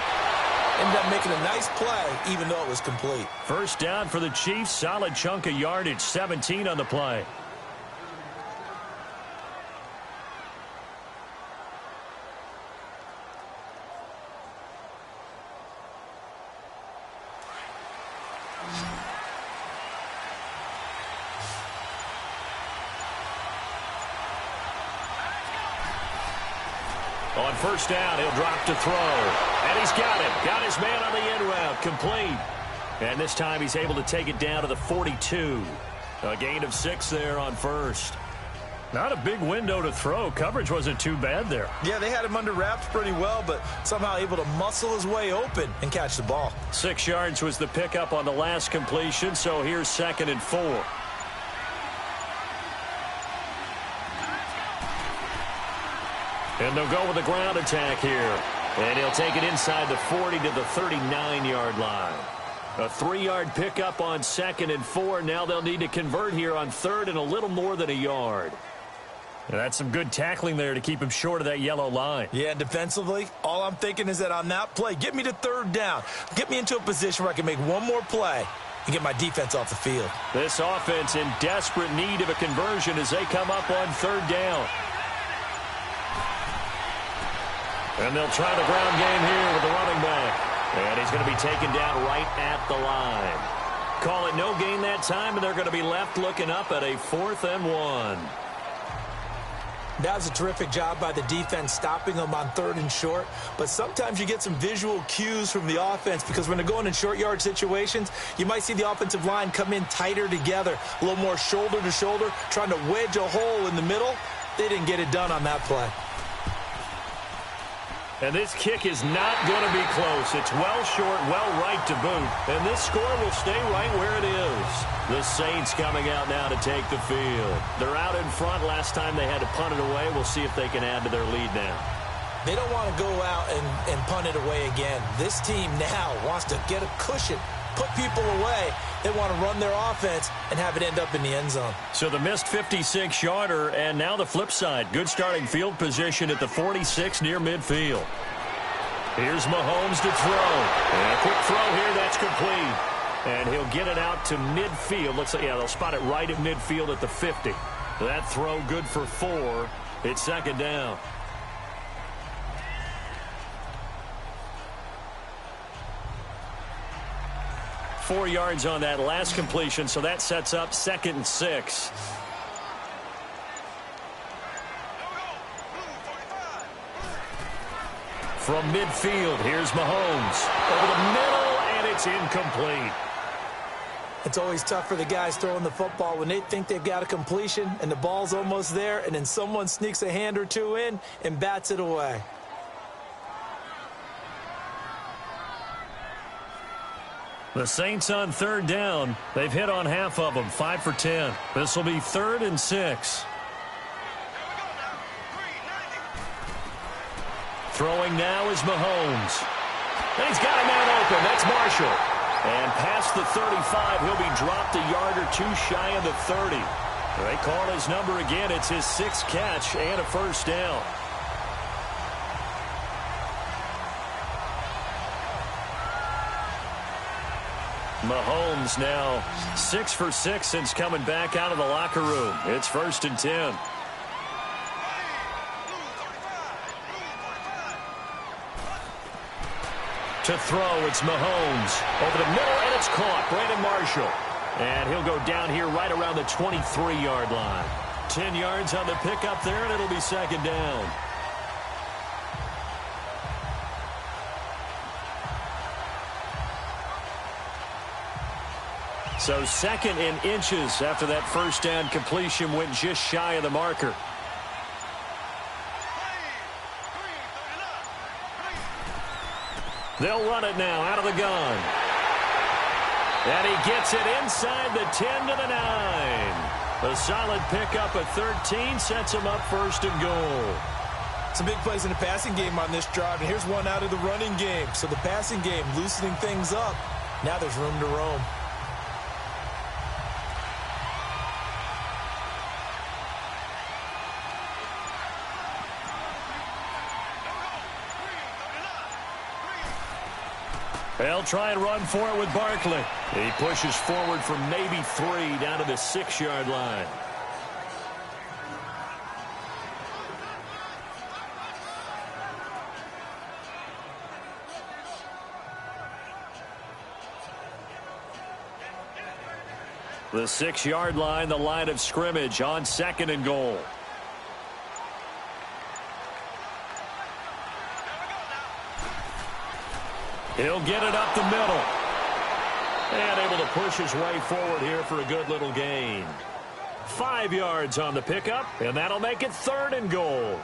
Ended up making a nice play, even though it was complete. First down for the Chiefs. Solid chunk of yardage, 17 on the play. On first down, he'll drop to throw. And he's got it. Got his man on the end route. Complete. And this time he's able to take it down to the 42. A gain of 6 there on first. Not a big window to throw. Coverage wasn't too bad there. Yeah, they had him under wraps pretty well, but somehow able to muscle his way open and catch the ball. 6 yards was the pickup on the last completion, so here's 2nd and 4. And they'll go with the ground attack here. And he'll take it inside the 40 to the 39-yard line. A 3-yard pickup on 2nd and 4. Now they'll need to convert here on 3rd and a little more than a yard. And that's some good tackling there to keep him short of that yellow line. Yeah, defensively, all I'm thinking is that on that play, get me to 3rd down. Get me into a position where I can make one more play and get my defense off the field. This offense in desperate need of a conversion as they come up on 3rd down. And they'll try the ground game here with the running back. And he's going to be taken down right at the line. Call it no gain that time, and they're going to be left looking up at a 4th and 1. That was a terrific job by the defense stopping them on 3rd and short. But sometimes you get some visual cues from the offense because when they're going in short yard situations, you might see the offensive line come in tighter together, a little more shoulder to shoulder, trying to wedge a hole in the middle. They didn't get it done on that play. And this kick is not going to be close. It's well short, well right to boot. And this score will stay right where it is. The Saints coming out now to take the field. They're out in front. Last time they had to punt it away. We'll see if they can add to their lead now. They don't want to go out and punt it away again. This team now wants to get a cushion, put people away. They want to run their offense and have it end up in the end zone. So the missed 56-yarder, and now the flip side. Good starting field position at the 46 near midfield. Here's Mahomes to throw. And a quick throw here, that's complete. And he'll get it out to midfield. Looks like, yeah, they'll spot it right at midfield at the 50. That throw good for 4. It's second down. Four yards on that last completion, so that sets up 2nd and 6. From midfield, here's Mahomes. Over the middle, and it's incomplete. It's always tough for the guys throwing the football when they think they've got a completion and the ball's almost there, and then someone sneaks a hand or two in and bats it away. The Saints on 3rd down. They've hit on half of them, 5 for 10. This will be 3rd and 6. Throwing now is Mahomes. And he's got a man open. That's Marshall. And past the 35, he'll be dropped a yard or two shy of the 30. They call his number again. It's his 6th catch and a first down. Mahomes now 6 for 6 since coming back out of the locker room. It's 1st and 10. To throw, it's Mahomes. Over the middle, and it's caught. Brandon Marshall. And he'll go down here right around the 23-yard line. 10 yards on the pickup there, and it'll be 2nd down. So 2nd in inches after that first down completion went just shy of the marker. They'll run it now out of the gun. And he gets it inside the 10 to the 9. A solid pickup at 13 sets him up 1st and goal. Some big plays in the passing game on this drive, and here's one out of the running game. So the passing game loosening things up. Now there's room to roam. They'll try and run for it with Barkley. He pushes forward for maybe 3 down to the 6-yard line. The 6-yard line, the line of scrimmage on 2nd and goal. He'll get it up the middle. And able to push his way forward here for a good little gain. 5 yards on the pickup, and that'll make it 3rd and goal.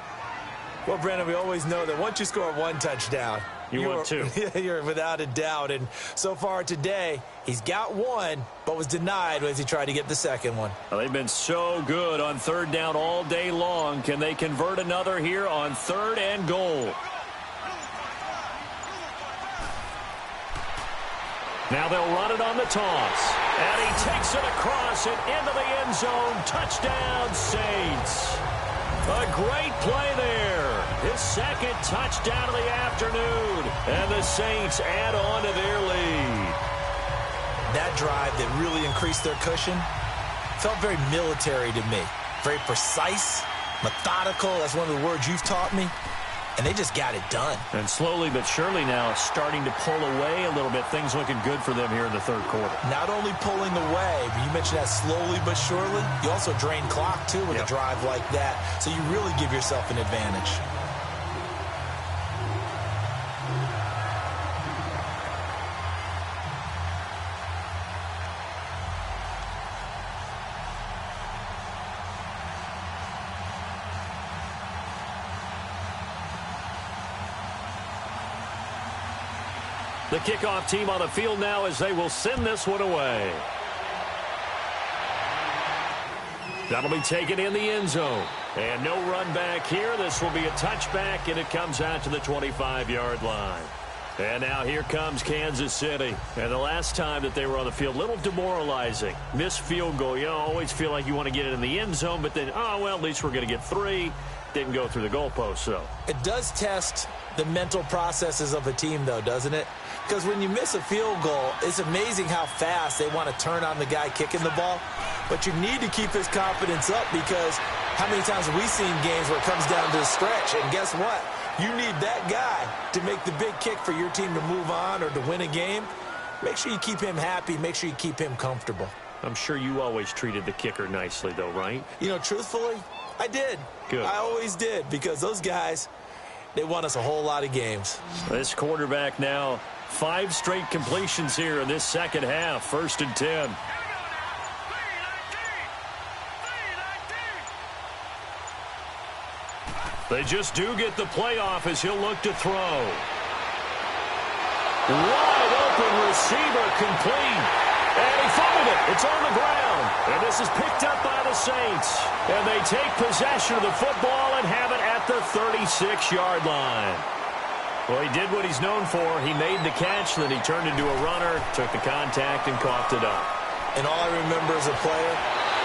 Well, Brandon, we always know that once you score 1 touchdown, you want 2. You're without a doubt. And so far today, he's got 1, but was denied as he tried to get the 2nd one. Well, they've been so good on 3rd down all day long. Can they convert another here on 3rd and goal? Now they'll run it on the toss. And he takes it across and into the end zone. Touchdown, Saints. A great play there. His 2nd touchdown of the afternoon. And the Saints add on to their lead. That drive that really increased their cushion felt very military to me. Very precise, methodical. That's one of the words you've taught me. And they just got it done. And slowly but surely now starting to pull away a little bit. Things looking good for them here in the 3rd quarter. Not only pulling away, but you mentioned that slowly but surely. You also drain clock, too, with a drive like that. So you really give yourself an advantage. The kickoff team on the field now as they will send this one away. That'll be taken in the end zone. And no run back here. This will be a touchback, and it comes out to the 25-yard line. And now here comes Kansas City. And the last time that they were on the field, a little demoralizing. Missed field goal. You always feel like you want to get it in the end zone, but then, oh, well, at least we're going to get 3. Didn't go through the goalpost, so. It does test the mental processes of a team, though, doesn't it? Because when you miss a field goal, it's amazing how fast they want to turn on the guy kicking the ball. But you need to keep his confidence up, because how many times have we seen games where it comes down to the stretch? And guess what? You need that guy to make the big kick for your team to move on or to win a game. Make sure you keep him happy. Make sure you keep him comfortable. I'm sure you always treated the kicker nicely, though, right? You know, truthfully, I did. Good. I always did, because those guys, they won us a whole lot of games. This quarterback now, 5 straight completions here in this second half. 1st and 10. They just do get the playoff as he'll look to throw. Wide open receiver, complete. And he fumbled it. It's on the ground. And this is picked up by the Saints. And they take possession of the football and have it at the 36-yard line. Well, he did what he's known for. He made the catch, then he turned into a runner, took the contact, and coughed it up. And all I remember as a player,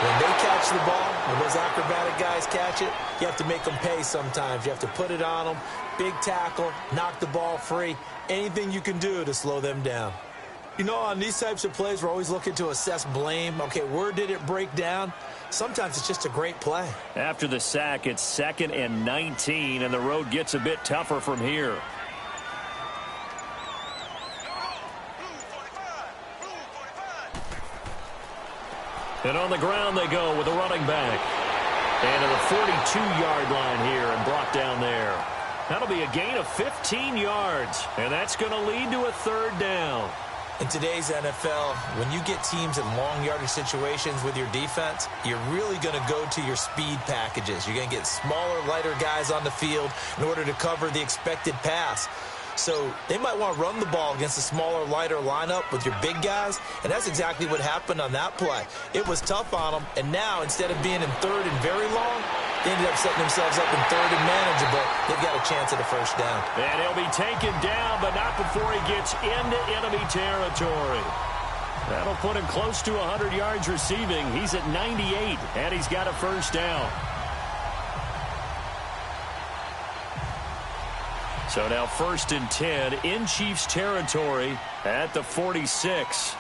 when they catch the ball, when those acrobatic guys catch it, you have to make them pay sometimes. You have to put it on them, big tackle, knock the ball free, anything you can do to slow them down. You know, on these types of plays, we're always looking to assess blame. Okay, where did it break down? Sometimes it's just a great play. After the sack, it's 2nd and 19, and the road gets a bit tougher from here. And on the ground they go with a running back. And to the 42-yard line here and brought down there. That'll be a gain of 15 yards. And that's going to lead to a 3rd down. In today's NFL, when you get teams in long yardage situations with your defense, you're really going to go to your speed packages. You're going to get smaller, lighter guys on the field in order to cover the expected pass. So they might want to run the ball against a smaller, lighter lineup with your big guys, and that's exactly what happened on that play. It was tough on them, and now instead of being in 3rd and very long, they ended up setting themselves up in 3rd and manageable. They've got a chance at a 1st down. And he'll be taken down, but not before he gets into enemy territory. That'll put him close to 100 yards receiving. He's at 98, and he's got a 1st down. So now 1st and 10 in Chiefs territory at the 46.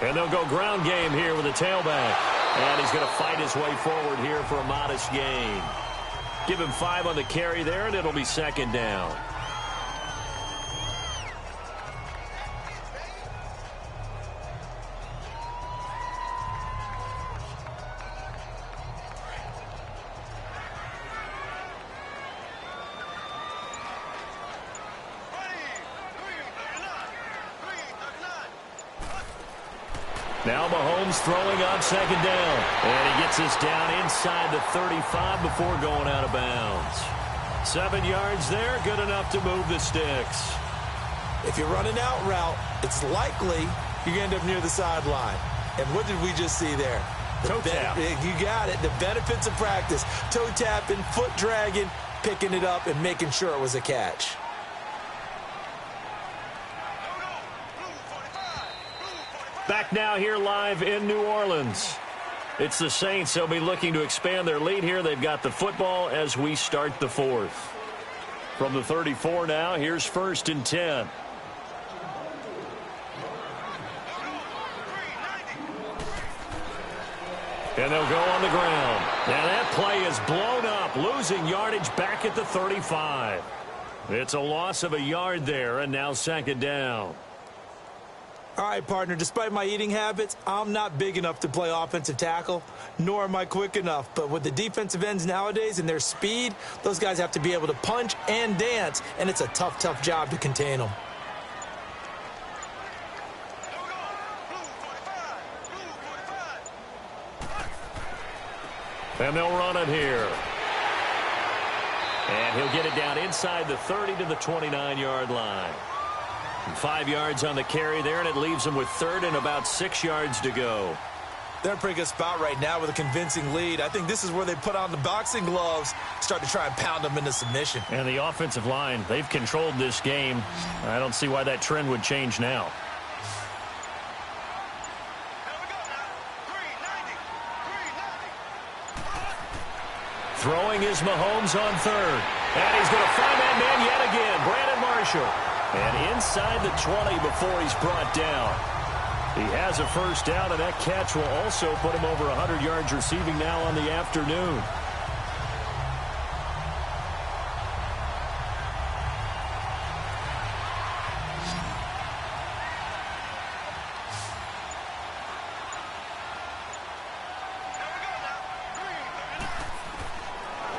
And they'll go ground game here with a tailback. And he's going to fight his way forward here for a modest gain. Give him 5 on the carry there, and it'll be 2nd down. Now Mahomes throwing on 2nd down. And he gets us down inside the 35 before going out of bounds. 7 yards there, good enough to move the sticks. If you're running out route, it's likely you're going to end up near the sideline. And what did we just see there? Toe tap. You got it. The benefits of practice. Toe tapping, foot dragging, picking it up, and making sure it was a catch. Back now here live in New Orleans. It's the Saints. They'll be looking to expand their lead here. They've got the football as we start the 4th. From the 34 now, here's 1st and 10. And they'll go on the ground. Now that play is blown up, losing yardage back at the 35. It's a loss of a yard there, and now 2nd down. All right, partner, despite my eating habits, I'm not big enough to play offensive tackle, nor am I quick enough. But with the defensive ends nowadays and their speed, those guys have to be able to punch and dance, and it's a tough, tough job to contain them. And they'll run it here. And he'll get it down inside the 30 to the 29-yard line. 5 yards on the carry there, and it leaves them with 3rd and about 6 yards to go. They're in a pretty good spot right now with a convincing lead. I think this is where they put on the boxing gloves, start to try and pound them into submission. And the offensive line, they've controlled this game. I don't see why that trend would change now. Throwing is Mahomes on third. And he's going to find that man yet again, Brandon Marshall. And inside the 20 before he's brought down. He has a first down, and that catch will also put him over 100 yards receiving now on the afternoon.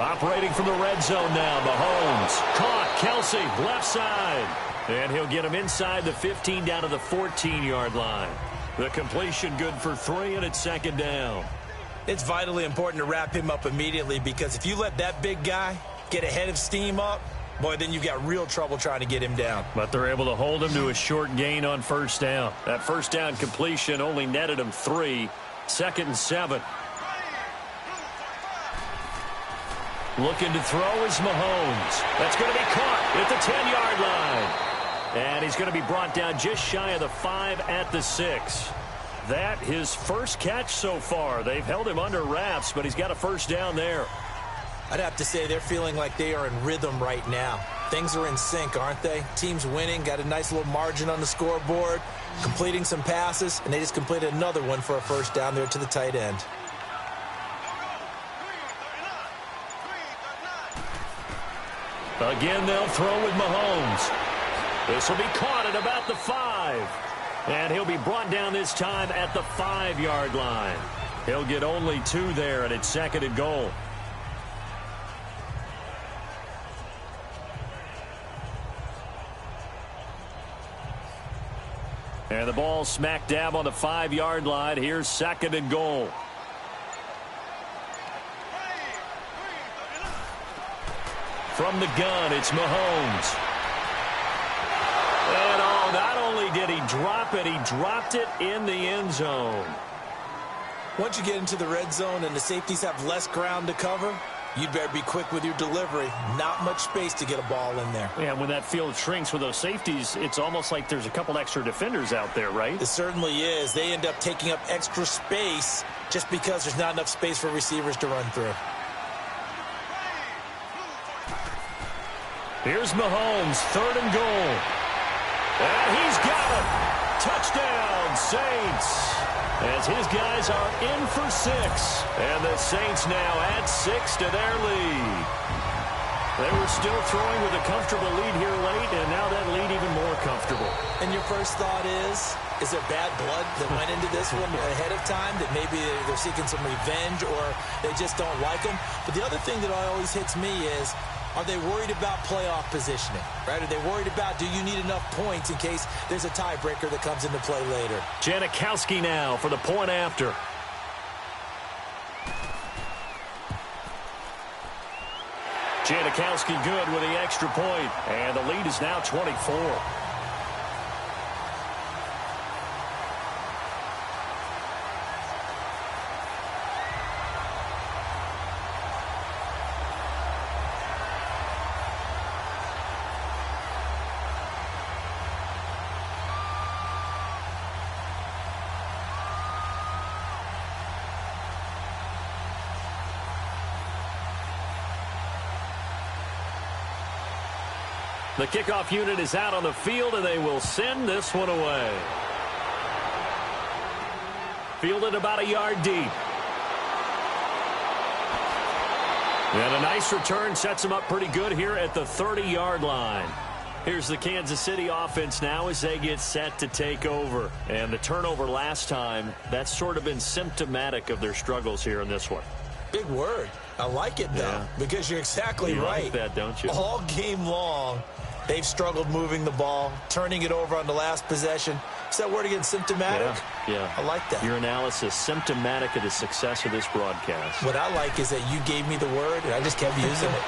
Operating from the red zone now, Mahomes. Caught, Kelsey, left side. And he'll get him inside the 15 down to the 14-yard line. The completion good for 3, and it's second down. It's vitally important to wrap him up immediately, because if you let that big guy get ahead of steam up, boy, then you've got real trouble trying to get him down. But they're able to hold him to a short gain on first down. That first down completion only netted him 3. 2nd and 7. Looking to throw is Mahomes. That's going to be caught at the 10-yard line. And he's going to be brought down just shy of the 5 at the 6. That his first catch so far. They've held him under wraps, but he's got a first down there. I'd have to say they're feeling like they are in rhythm right now. Things are in sync, aren't they? Team's winning, got a nice little margin on the scoreboard, completing some passes, and they just completed another one for a first down there to the tight end. Again, they'll throw with Mahomes. This will be caught at about the 5. And he'll be brought down this time at the 5-yard line. He'll get only 2 there, and it's 2nd and goal. And the ball smack dab on the 5-yard line. Here's 2nd and goal. From the gun, it's Mahomes. And not only did he drop it, he dropped it in the end zone. Once you get into the red zone and the safeties have less ground to cover, you'd better be quick with your delivery. Not much space to get a ball in there. Yeah, when that field shrinks with those safeties, it's almost like there's a couple extra defenders out there, right? It certainly is. They end up taking up extra space just because there's not enough space for receivers to run through. Here's Mahomes, 3rd and goal. And he's got it. Touchdown, Saints. As his guys are in for 6. And the Saints now add 6 to their lead. They were still throwing with a comfortable lead here late, and now that lead even more comfortable. And your first thought is there bad blood that went into this one ahead of time, that maybe they're seeking some revenge or they just don't like them? But the other thing that always hits me is, are they worried about playoff positioning, right? Are they worried about, do you need enough points in case there's a tiebreaker that comes into play later? Janikowski now for the point after. Janikowski good with the extra point, and the lead is now 24. The kickoff unit is out on the field, and they will send this one away. Fielded about a yard deep. And a nice return sets him up pretty good here at the 30-yard line. Here's the Kansas City offense now as they get set to take over. And the turnover last time, that's sort of been symptomatic of their struggles here in this one. Big word. I like it, though, because you're exactly right. You like that, don't you? All game long, they've struggled moving the ball, turning it over on the last possession. Is that word again, symptomatic? Yeah. I like that. Your analysis, symptomatic of the success of this broadcast. What I like is that you gave me the word, and I just kept using it.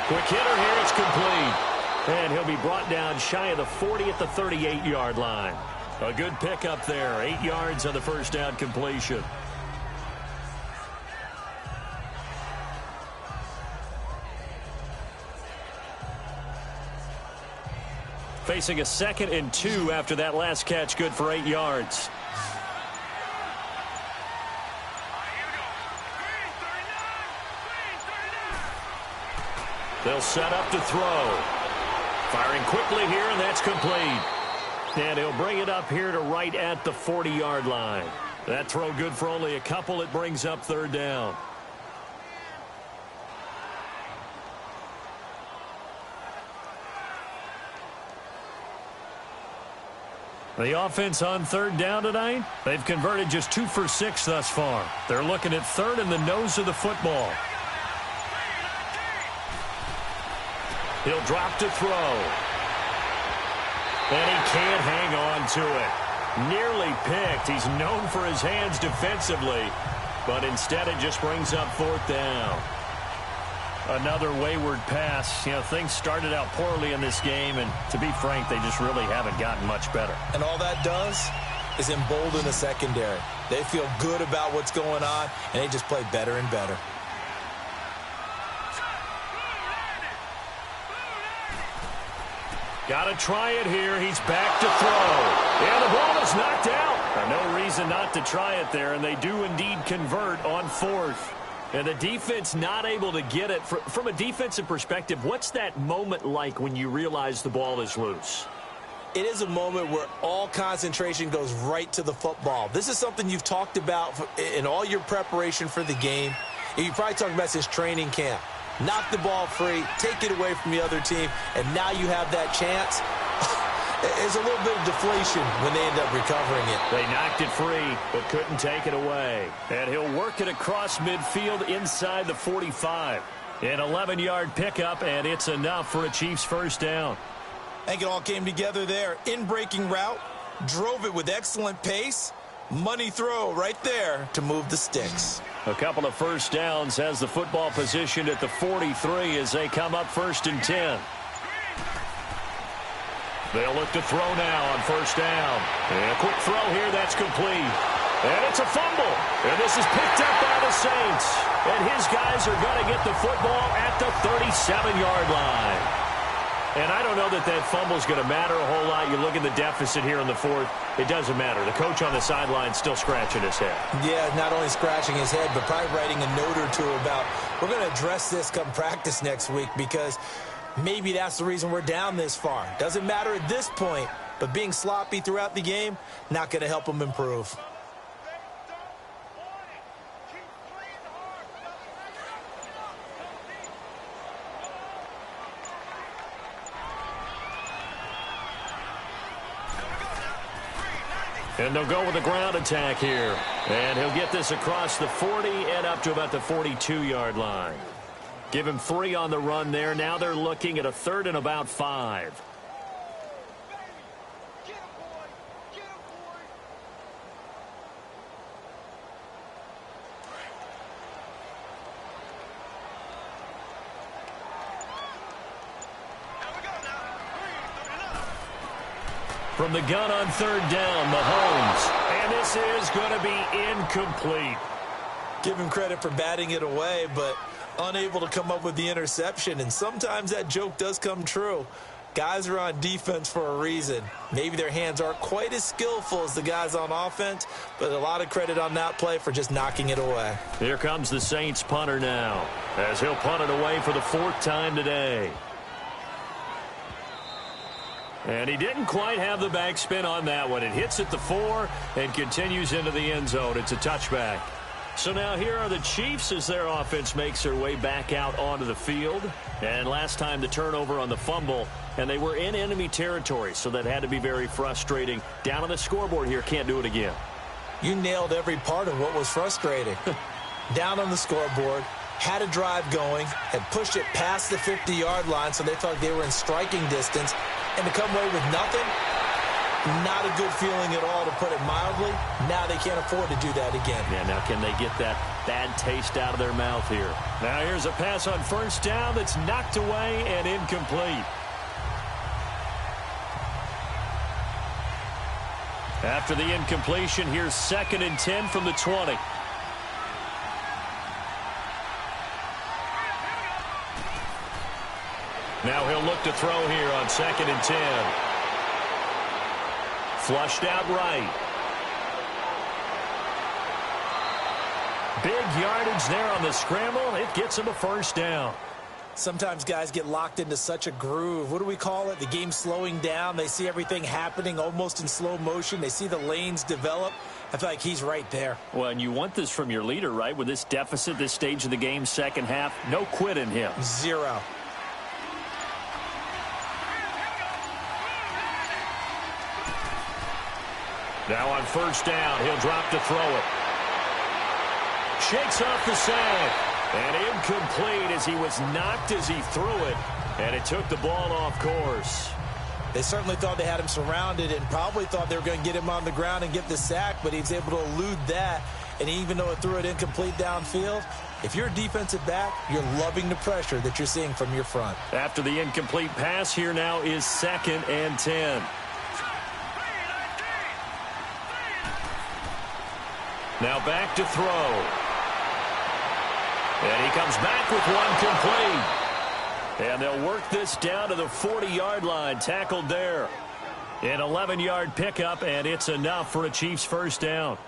Quick hitter here, it's complete. And he'll be brought down shy of the 40 at the 38-yard line. A good pickup there, 8 yards on the first down completion. Facing a 2nd and 2 after that last catch, good for 8 yards. They'll set up to throw. Firing quickly here, and that's complete. And he'll bring it up here to right at the 40-yard line. That throw good for only a couple. It brings up third down. The offense on third down tonight, they've converted just 2 for 6 thus far. They're looking at third in the nose of the football. He'll drop to throw. And he can't hang on to it. Nearly picked. He's known for his hands defensively, but instead it just brings up fourth down. Another wayward pass. You know, things started out poorly in this game, and to be frank, they just really haven't gotten much better. And all that does is embolden the secondary. They feel good about what's going on, and they just play better and better. Got to try it here. He's back to throw. And the ball is knocked out. No reason not to try it there, and they do indeed convert on fourth. And the defense not able to get it. From a defensive perspective, what's that moment like when you realize the ball is loose? It is a moment where all concentration goes right to the football. This is something you've talked about in all your preparation for the game. And you probably talked about since training camp. Knock the ball free, take it away from the other team, and now you have that chance. There's a little bit of deflation when they end up recovering it. They knocked it free, but couldn't take it away. And he'll work it across midfield inside the 45. An 11-yard pickup, and it's enough for a Chiefs first down. I think it all came together there. In-breaking route, drove it with excellent pace. Money throw right there to move the sticks. A couple of first downs has the football positioned at the 43 as they come up 1st and 10. They'll look to throw now on first down. And a quick throw here, that's complete. And it's a fumble. And this is picked up by the Saints. And his guys are going to get the football at the 37-yard line. And I don't know that that fumble is going to matter a whole lot. You look at the deficit here in the fourth. It doesn't matter. The coach on the sideline still scratching his head. Yeah, not only scratching his head, but probably writing a note or two about, we're going to address this come practice next week because maybe that's the reason we're down this far. Doesn't matter at this point, but being sloppy throughout the game, not going to help them improve. And they'll go with a ground attack here. And he'll get this across the 40 and up to about the 42-yard line. Give him 3 on the run there. Now they're looking at a 3rd and about 5. From the gun on 3rd down, Mahomes. And this is going to be incomplete. Give him credit for batting it away, but unable to come up with the interception. And sometimes that joke does come true. Guys are on defense for a reason. Maybe their hands aren't quite as skillful as the guys on offense, but a lot of credit on that play for just knocking it away. Here comes the Saints punter now, as he'll punt it away for the 4th time today. And he didn't quite have the backspin on that one. It hits at the 4 and continues into the end zone. It's a touchback. So now here are the Chiefs as their offense makes their way back out onto the field. And last time the turnover on the fumble, and they were in enemy territory, so that had to be very frustrating. Down on the scoreboard here, can't do it again. You nailed every part of what was frustrating. Down on the scoreboard, had a drive going, had pushed it past the 50-yard line, so they thought they were in striking distance. And to come away with nothing, not a good feeling at all, to put it mildly. Now they can't afford to do that again. Yeah, now can they get that bad taste out of their mouth here? Now here's a pass on first down that's knocked away and incomplete. After the incompletion, here's 2nd and 10 from the 20. Now he'll look to throw here on 2nd and 10. Flushed out right. Big yardage there on the scramble. It gets him a first down. Sometimes guys get locked into such a groove. What do we call it? The game slowing down. They see everything happening almost in slow motion. They see the lanes develop. I feel like he's right there. Well, and you want this from your leader, right? With this deficit, this stage of the game, second half, no quit in him. Zero. Now on first down, he'll drop to throw it. Shakes off the sack. And incomplete as he was knocked as he threw it. And it took the ball off course. They certainly thought they had him surrounded and probably thought they were going to get him on the ground and get the sack, but he was able to elude that. And even though it threw it incomplete downfield, if you're a defensive back, you're loving the pressure that you're seeing from your front. After the incomplete pass, here now is 2nd and 10. Now back to throw. And he comes back with one complete. And they'll work this down to the 40-yard line. Tackled there. An 11-yard pickup, and it's enough for a Chiefs first down.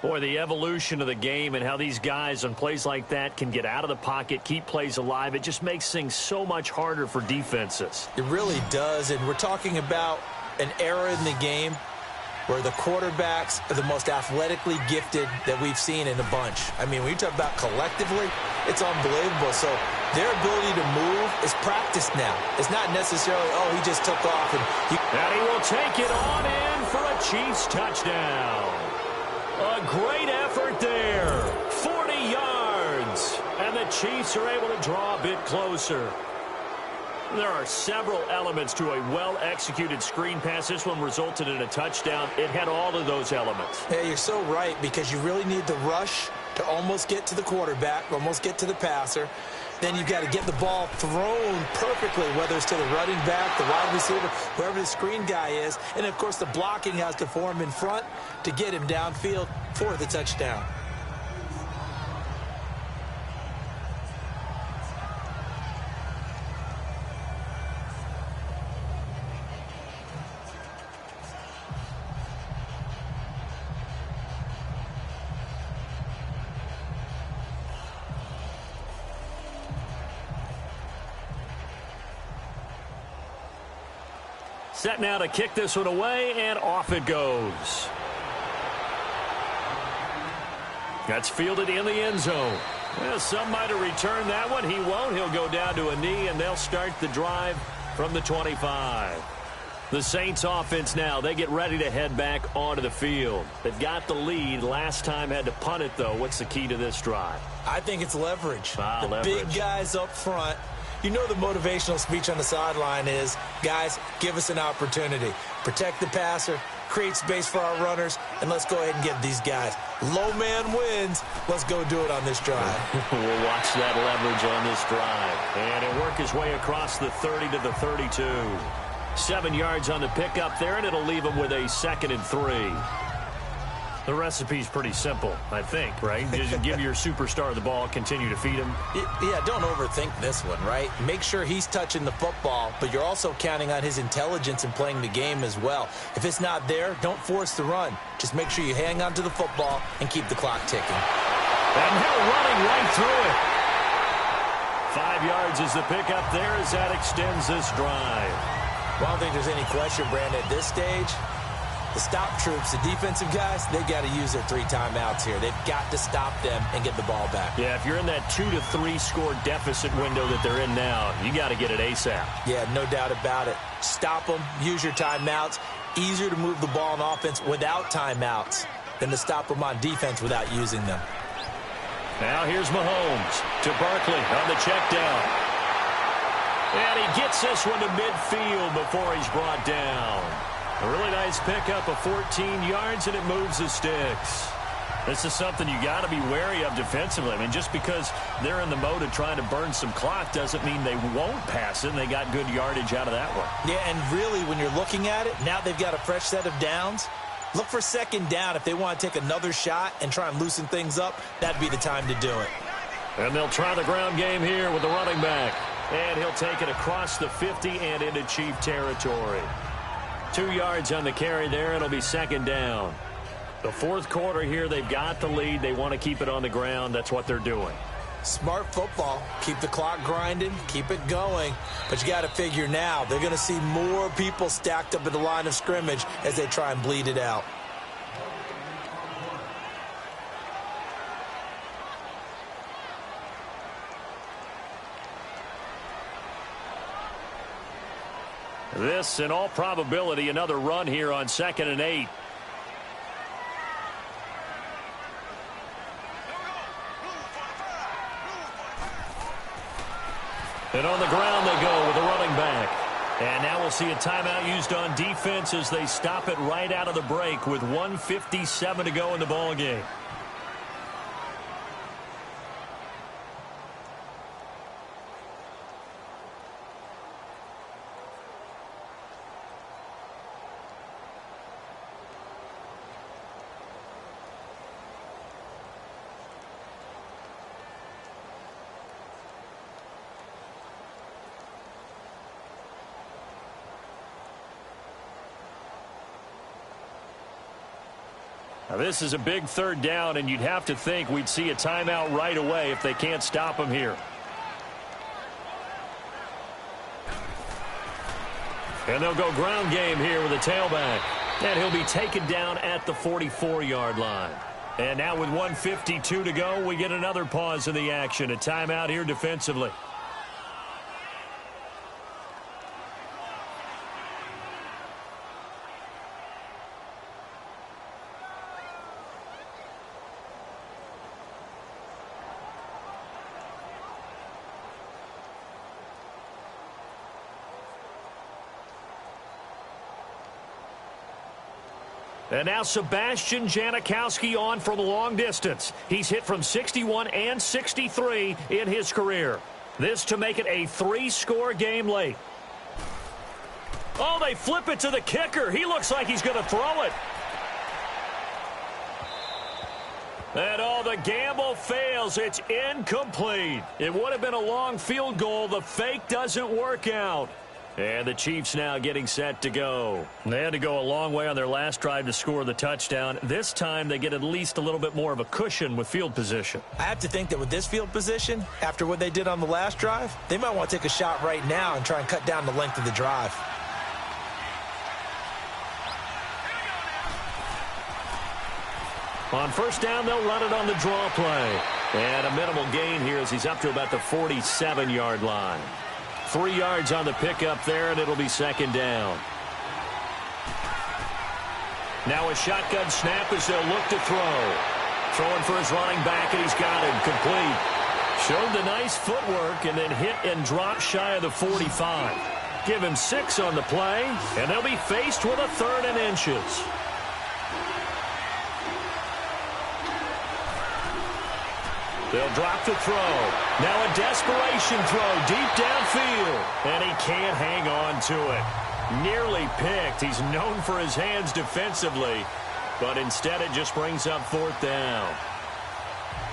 Boy, the evolution of the game and how these guys on plays like that can get out of the pocket, keep plays alive, it just makes things so much harder for defenses. It really does, and we're talking about an era in the game where the quarterbacks are the most athletically gifted that we've seen in a bunch. I mean, when you talk about collectively, it's unbelievable. So their ability to move is practiced now. It's not necessarily, oh, he just took off. And he will take it on in for a Chiefs touchdown. A great effort there. 40 yards. And the Chiefs are able to draw a bit closer. There are several elements to a well-executed screen pass. This one resulted in a touchdown. It had all of those elements. Yeah, you're so right, because you really need the rush to almost get to the quarterback, almost get to the passer. Then you've got to get the ball thrown perfectly, whether it's to the running back, the wide receiver, whoever the screen guy is. And, of course, the blocking has to form in front to get him downfield for the touchdown. Set now to kick this one away, and off it goes. That's fielded in the end zone. Well, some might have returned that one. He won't. He'll go down to a knee, and they'll start the drive from the 25. The Saints offense now, they get ready to head back onto the field. They've got the lead. Last time had to punt it, though. What's the key to this drive? I think it's leverage. Leverage. Big guys up front. You know the motivational speech on the sideline is, guys, give us an opportunity. Protect the passer, create space for our runners, and let's go ahead and get these guys. Low man wins. Let's go do it on this drive. We'll watch that leverage on this drive. And it'll work his way across the 30 to the 32. 7 yards on the pickup there, and it'll leave him with a 2nd and 3. The recipe's pretty simple, I think, right? Just give your superstar the ball, continue to feed him. Yeah, don't overthink this one, right? Make sure he's touching the football, but you're also counting on his intelligence in playing the game as well. If it's not there, don't force the run. Just make sure you hang on to the football and keep the clock ticking. And now running right through it. 5 yards is the pickup there as that extends this drive. Well, I don't think there's any question, Brandon, at this stage. The stop troops, the defensive guys, they got to use their 3 timeouts here. They've got to stop them and get the ball back. Yeah, if you're in that 2 to 3 score deficit window that they're in now, you got to get it ASAP. Yeah, no doubt about it. Stop them, use your timeouts. Easier to move the ball on offense without timeouts than to stop them on defense without using them. Now here's Mahomes to Barkley on the check down. And he gets this one to midfield before he's brought down. A really nice pickup of 14 yards, and it moves the sticks. This is something you got to be wary of defensively. I mean, just because they're in the mode of trying to burn some clock doesn't mean they won't pass it, and they got good yardage out of that one. Yeah, and really, when you're looking at it, now they've got a fresh set of downs. Look for 2nd down. If they want to take another shot and try and loosen things up, that'd be the time to do it. And they'll try the ground game here with the running back. And he'll take it across the 50 and into Chief territory. 2 yards on the carry there. It'll be 2nd down. The 4th quarter here, they've got the lead. They want to keep it on the ground. That's what they're doing. Smart football. Keep the clock grinding, keep it going. But you got to figure now, they're going to see more people stacked up at the line of scrimmage as they try and bleed it out. This, in all probability, another run here on 2nd and 8. And on the ground they go with a running back. And now we'll see a timeout used on defense as they stop it right out of the break with 1:57 to go in the ball game. Now this is a big 3rd down, and you'd have to think we'd see a timeout right away if they can't stop him here. And they'll go ground game here with a tailback. And he'll be taken down at the 44-yard line. And now with 1:52 to go, we get another pause in the action. A timeout here defensively. And now Sebastian Janikowski on from long distance. He's hit from 61 and 63 in his career. This to make it a 3-score game late. Oh, they flip it to the kicker. He looks like he's going to throw it. And the gamble fails. It's incomplete. It would have been a long field goal. The fake doesn't work out. And the Chiefs now getting set to go. They had to go a long way on their last drive to score the touchdown. This time they get at least a little bit more of a cushion with field position. I have to think that with this field position, after what they did on the last drive, they might want to take a shot right now and try and cut down the length of the drive. On 1st down, they'll run it on the draw play. And a minimal gain here as he's up to about the 47-yard line. 3 yards on the pickup there, and it'll be 2nd down. Now a shotgun snap as they'll look to throw. Throwing for his running back, and he's got him complete. Showed the nice footwork and then hit and drop shy of the 45. Give him 6 on the play, and they'll be faced with a 3rd and inches. They'll drop the throw. Now a desperation throw deep downfield. And he can't hang on to it. Nearly picked. He's known for his hands defensively. But instead it just brings up 4th down.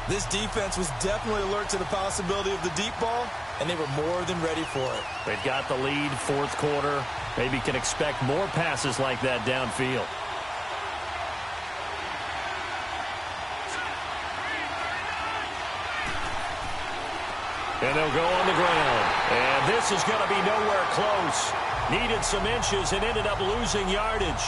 This defense was definitely alert to the possibility of the deep ball, and they were more than ready for it. They've got the lead, 4th quarter. Maybe can expect more passes like that downfield. And they'll go on the ground. And this is going to be nowhere close. Needed some inches and ended up losing yardage.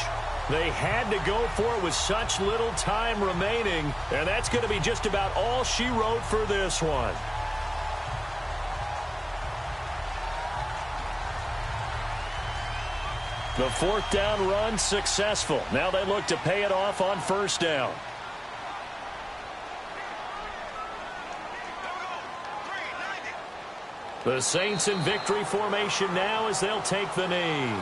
They had to go for it with such little time remaining. And that's going to be just about all she wrote for this one. The 4th down run successful. Now they look to pay it off on 1st down. The Saints in victory formation now as they'll take the knee.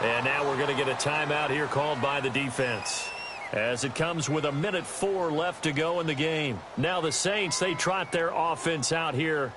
And now we're going to get a timeout here called by the defense. As it comes with 1:04 left to go in the game. Now the Saints, they trot their offense out here.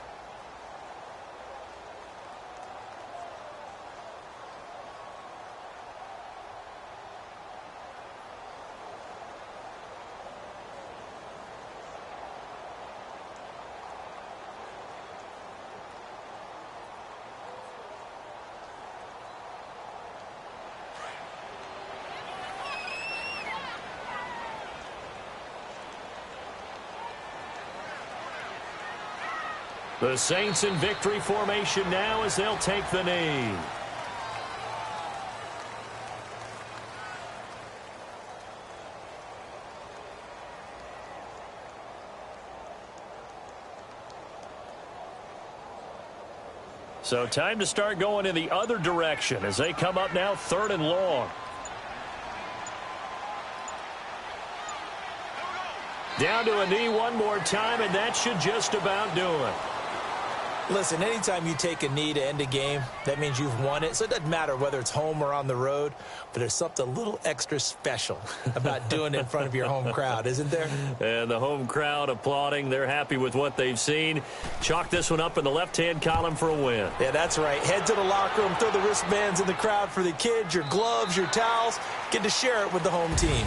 The Saints in victory formation now as they'll take the knee. So time to start going in the other direction as they come up now 3rd and long. Down to a knee one more time, and that should just about do it. Listen, anytime you take a knee to end a game, that means you've won it. So it doesn't matter whether it's home or on the road, but there's something a little extra special about doing it in front of your home crowd, isn't there? And the home crowd applauding. They're happy with what they've seen. Chalk this one up in the left-hand column for a win. Yeah, that's right. Head to the locker room, throw the wristbands in the crowd for the kids, your gloves, your towels. Get to share it with the home team.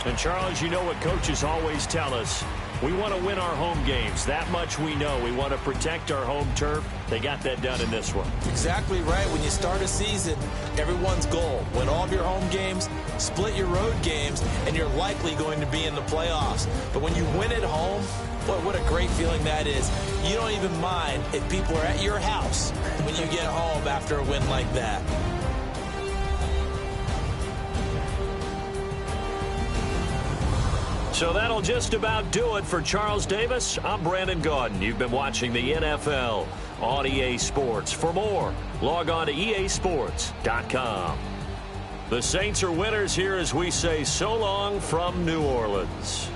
And, Charles, you know what coaches always tell us. We want to win our home games. That much we know. We want to protect our home turf. They got that done in this one. Exactly right. When you start a season, everyone's goal: win all of your home games, split your road games, and you're likely going to be in the playoffs. But when you win at home, boy, what a great feeling that is. You don't even mind if people are at your house when you get home after a win like that. So that'll just about do it for Charles Davis. I'm Brandon Gaudin. You've been watching the NFL on EA Sports. For more, log on to easports.com. The Saints are winners here as we say so long from New Orleans.